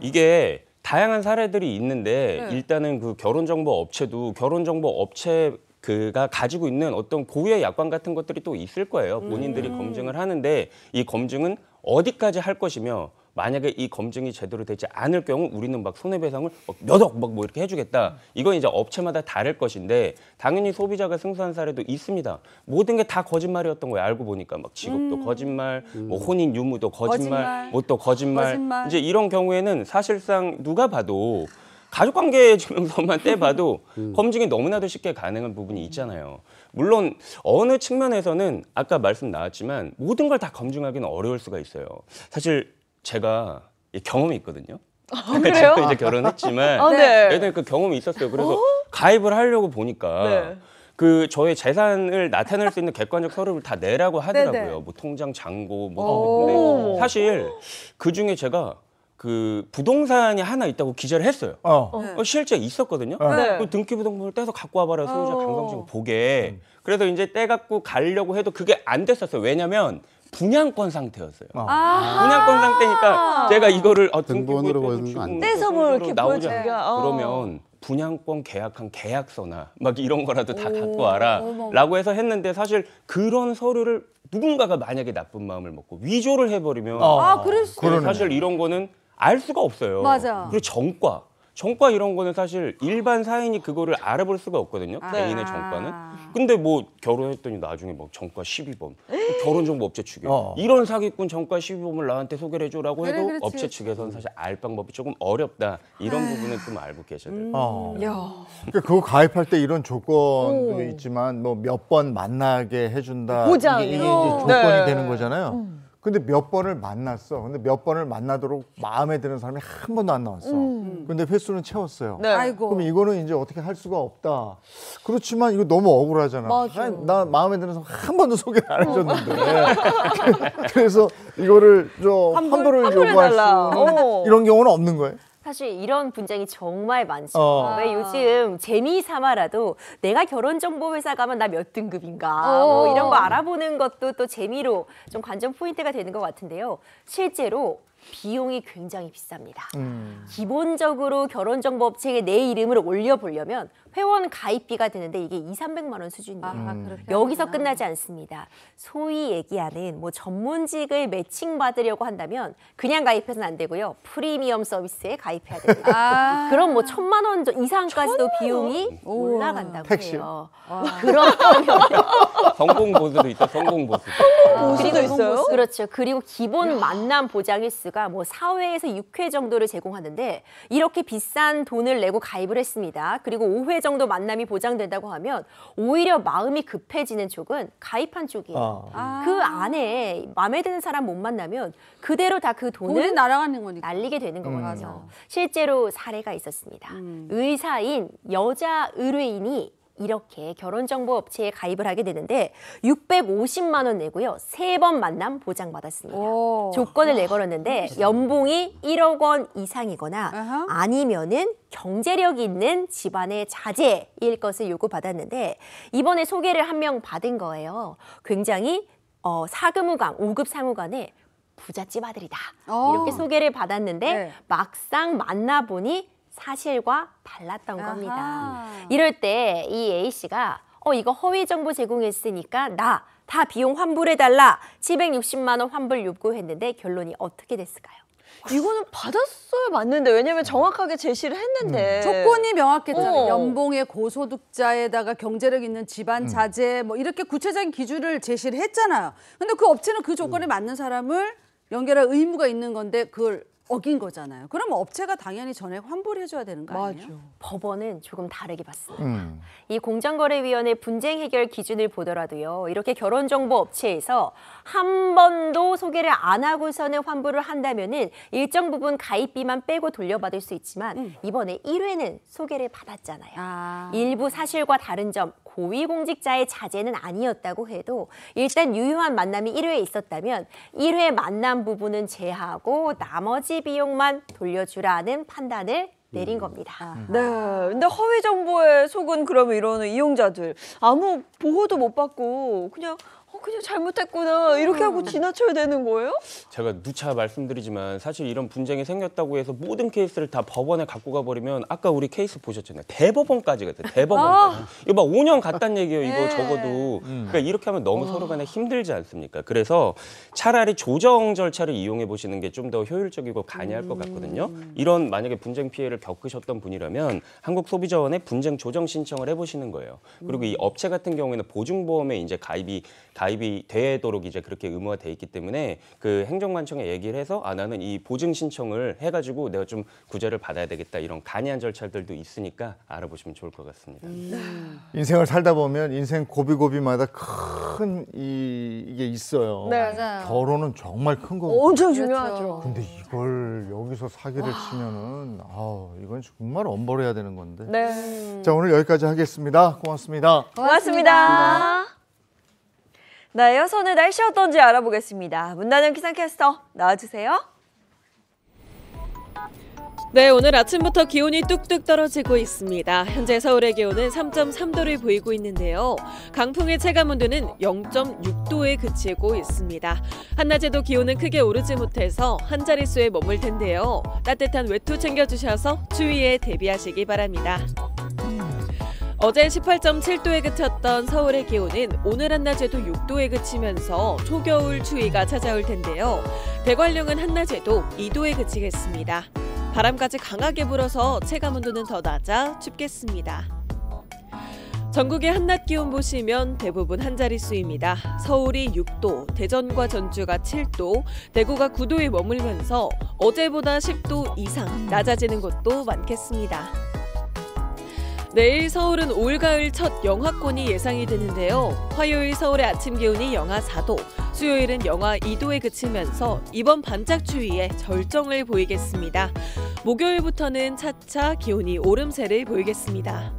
이게 다양한 사례들이 있는데 일단은 그 결혼정보업체도 결혼정보업체 그가 가지고 있는 어떤 고유의 약관 같은 것들이 또 있을 거예요. 본인들이 검증을 하는데 이 검증은 어디까지 할 것이며 만약에 이 검증이 제대로 되지 않을 경우 우리는 막 손해배상을 몇 억 막 뭐 이렇게 해주겠다. 이건 이제 업체마다 다를 것인데 당연히 소비자가 승소한 사례도 있습니다. 모든 게 다 거짓말이었던 거예요. 알고 보니까 막 직업도 거짓말, 뭐 혼인 유무도 거짓말, 뭐 또 거짓말. 이제 이런 경우에는 사실상 누가 봐도 가족관계 증명서만 떼봐도 검증이 너무나도 쉽게 가능한 부분이 있잖아요. 물론 어느 측면에서는 아까 말씀 나왔지만 모든 걸 다 검증하기는 어려울 수가 있어요. 사실 제가 경험이 있거든요. 제가 이제 결혼했지만 예전에 그 경험이 있었어요. 그래서 가입을 하려고 보니까 그 저의 재산을 나타낼 수 있는 객관적 서류를 다 내라고 하더라고요. 뭐 통장 잔고 뭐 근데 사실 그 중에 제가 그 부동산이 하나 있다고 기재를 했어요. 실제 있었거든요. 그 등기부등본을 떼서 갖고 와봐라 소유자 강성증 보게. 그래서 이제 떼 갖고 가려고 해도 그게 안 됐었어요. 왜냐면 분양권 상태였어요. 분양권 상태니까 제가 이거를 등본으로 보여주는 거 안 돼. 떼서 뭐 이렇게 나오잖아요. 보여주기가 그러면 분양권 계약한 계약서나 막 이런 거라도 다 갖고 와라 라고 해서 했는데 사실 그런 서류를 누군가가 만약에 나쁜 마음을 먹고 위조를 해버리면 그럴 수 사실 이런 거는 알 수가 없어요. 맞아. 그리고 정과 이런 거는 사실 일반 사인이 그거를 알아볼 수가 없거든요. 개인의 정과는. 근데 뭐 결혼했더니 나중에 막 정과 12번, 결혼정보업체 측에 이런 사기꾼 정과 12번을 나한테 소개를 해줘라고 해도 그래, 그렇지. 업체 측에서는 사실 알 방법이 조금 어렵다. 이런 부분은 좀 알고 계셔야 돼요. 그러니까 그거 가입할 때 이런 조건도 있지만 뭐 몇 번 만나게 해준다. 보장이요. 이게 이제 조건이 되는 거잖아요. 근데 몇 번을 만났어. 근데 몇 번을 만나도록 마음에 드는 사람이 한 번도 안 나왔어. 근데 횟수는 채웠어요. 아이고. 그럼 이거는 이제 어떻게 할 수가 없다. 그렇지만 이거 너무 억울하잖아. 아니, 나 마음에 드는 사람 한 번도 소개를 안 해줬는데. 그래서 이거를 환불을 요구할 수는 이런 경우는 없는 거예요? 사실 이런 분쟁이 정말 많죠. 왜 요즘 재미 삼아라도 내가 결혼정보회사 가면 나 몇 등급인가 뭐 이런 거 알아보는 것도 또 재미로 좀 관전 포인트가 되는 것 같은데요. 실제로 비용이 굉장히 비쌉니다. 기본적으로 결혼정보업체에 내 이름을 올려보려면 회원 가입비가 드는데 이게 200~300만 원 수준이에요. 여기서 끝나지 않습니다. 소위 얘기하는 뭐 전문직을 매칭받으려고 한다면 그냥 가입해서는 안 되고요. 프리미엄 서비스에 가입해야 됩니다. 그럼 뭐 1,000만 원 이상까지도 비용이 올라간다고 해요. 그런 성공보수도 있다. 성공보수. 보수도 있어요? 그렇죠. 그리고 기본 만남 보장 횟수가 뭐 4회에서 6회 정도를 제공하는데 이렇게 비싼 돈을 내고 가입을 했습니다. 그리고 5회 정도 만남이 보장된다고 하면 오히려 마음이 급해지는 쪽은 가입한 쪽이에요. 그 안에 마음에 드는 사람 못 만나면 그대로 다 그 돈을 날아가는 거니까. 날리게 되는 거거든요. 실제로 사례가 있었습니다. 의사인 여자 의뢰인이 이렇게 결혼정보업체에 가입을 하게 되는데 650만 원 내고요. 3번 만남 보장받았습니다. 조건을 내걸었는데 연봉이 1억 원 이상이거나 아니면은 경제력이 있는 집안의 자제일 것을 요구받았는데 이번에 소개를 한 명 받은 거예요. 굉장히 사금우강, 5급 상무관의 부잣집 아들이다. 이렇게 소개를 받았는데 막상 만나보니 사실과 달랐던 겁니다. 이럴 때 이 A씨가 이거 허위 정보 제공했으니까 나 다 비용 환불해달라. 760만 원 환불 요구했는데 결론이 어떻게 됐을까요? 이거는 받았어야 맞는데 왜냐면 정확하게 제시를 했는데 조건이 명확했잖아요. 연봉의 고소득자에다가 경제력 있는 집안 자제 뭐 이렇게 구체적인 기준을 제시를 했잖아요. 근데 그 업체는 그 조건에 맞는 사람을 연결할 의무가 있는 건데 그걸 어긴 거잖아요. 그러면 업체가 당연히 전액 환불해줘야 되는 거 아니에요? 법원은 조금 다르게 봤습니다. 이 공정거래위원회 분쟁 해결 기준을 보더라도요. 이렇게 결혼정보업체에서 한 번도 소개를 안 하고서는 환불을 한다면은 일정 부분 가입비만 빼고 돌려받을 수 있지만 이번에 1회는 소개를 받았잖아요. 일부 사실과 다른 점, 고위공직자의 자제는 아니었다고 해도 일단 유효한 만남이 1회에 있었다면 1회 만남 부분은 제하고 나머지 비용만 돌려주라는 판단을 내린 겁니다. 네, 근데 허위 정보에 속은 그러면 이러는 이용자들 아무 보호도 못 받고 그냥 잘못했구나 이렇게 하고 지나쳐야 되는 거예요? 제가 누차 말씀드리지만 사실 이런 분쟁이 생겼다고 해서 모든 케이스를 다 법원에 갖고 가버리면 아까 우리 케이스 보셨잖아요. 대법원까지 갔어요. 대법원까지. 이거 막 5년 갔단 얘기예요. 이거 적어도. 그러니까 이렇게 하면 너무 서로 간에 힘들지 않습니까? 그래서 차라리 조정 절차를 이용해 보시는 게 좀 더 효율적이고 간이할 것 같거든요. 이런 만약에 분쟁 피해를 겪으셨던 분이라면 한국소비자원에 분쟁 조정 신청을 해보시는 거예요. 그리고 이 업체 같은 경우에는 보증보험에 이제 가입이 되도록 이제 그렇게 의무화 돼 있기 때문에 그 행정관청에 얘기를 해서 나는 이 보증 신청을 해가지고 내가 좀 구제를 받아야 되겠다 이런 간이한 절차들도 있으니까 알아보시면 좋을 것 같습니다. 인생을 살다 보면 인생 고비고비마다 큰 이게 있어요. 네. 맞아요. 결혼은 정말 큰 거고. 엄청 중요하죠. 근데 이걸 여기서 사기를 치면은 이건 정말 엄벌해야 되는 건데. 네. 자, 오늘 여기까지 하겠습니다. 고맙습니다. 고맙습니다. 네, 이어서는 날씨 어떤지 알아보겠습니다. 문나는 기상캐스터 나와주세요. 네, 오늘 아침부터 기온이 뚝뚝 떨어지고 있습니다. 현재 서울의 기온은 3.3도를 보이고 있는데요. 강풍의 체감온도는 0.6도에 그치고 있습니다. 한낮에도 기온은 크게 오르지 못해서 한 자릿수에 머물 텐데요. 따뜻한 외투 챙겨주셔서 추위에 대비하시기 바랍니다. 어제 18.7도에 그쳤던 서울의 기온은 오늘 한낮에도 6도에 그치면서 초겨울 추위가 찾아올 텐데요. 대관령은 한낮에도 2도에 그치겠습니다. 바람까지 강하게 불어서 체감온도는 더 낮아 춥겠습니다. 전국의 한낮 기온 보시면 대부분 한 자릿수입니다. 서울이 6도, 대전과 전주가 7도, 대구가 9도에 머물면서 어제보다 10도 이상 낮아지는 곳도 많겠습니다. 내일 서울은 올가을 첫 영하권이 예상이 되는데요. 화요일 서울의 아침 기온이 영하 4도, 수요일은 영하 2도에 그치면서 이번 반짝 추위에 절정을 보이겠습니다. 목요일부터는 차차 기온이 오름세를 보이겠습니다.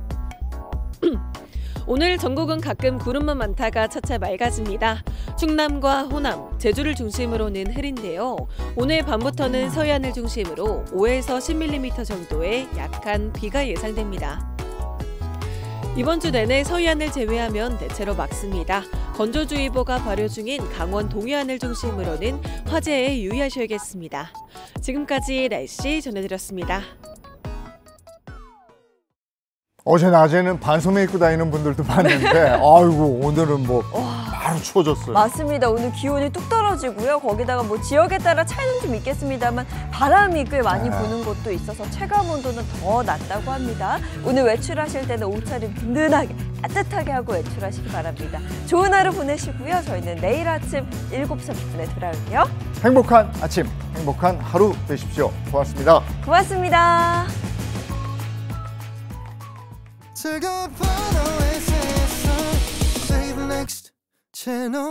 오늘 전국은 가끔 구름만 많다가 차차 맑아집니다. 충남과 호남, 제주를 중심으로는 흐린데요. 오늘 밤부터는 서해안을 중심으로 5에서 10mm 정도의 약한 비가 예상됩니다. 이번 주 내내 서해안을 제외하면 대체로 맑습니다. 건조주의보가 발효 중인 강원 동해안을 중심으로는 화재에 유의하셔야겠습니다. 지금까지 날씨 전해드렸습니다. 어제 낮에는 반소매 입고 다니는 분들도 봤는데 아이고 오늘은 뭐 바로 추워졌어요. 맞습니다. 오늘 기온이 뚝 떨어지고요. 거기다가 뭐 지역에 따라 차이는 좀 있겠습니다만 바람이 꽤 많이 부는 곳도 있어서 체감온도는 더 낮다고 합니다. 오늘 외출하실 때는 옷차림 든든하게 따뜻하게 하고 외출하시기 바랍니다. 좋은 하루 보내시고요. 저희는 내일 아침 7시 30분에 돌아올게요. 행복한 아침, 행복한 하루 되십시오. 고맙습니다. 고맙습니다. 즐거운 오아시스에서 Save Next 채널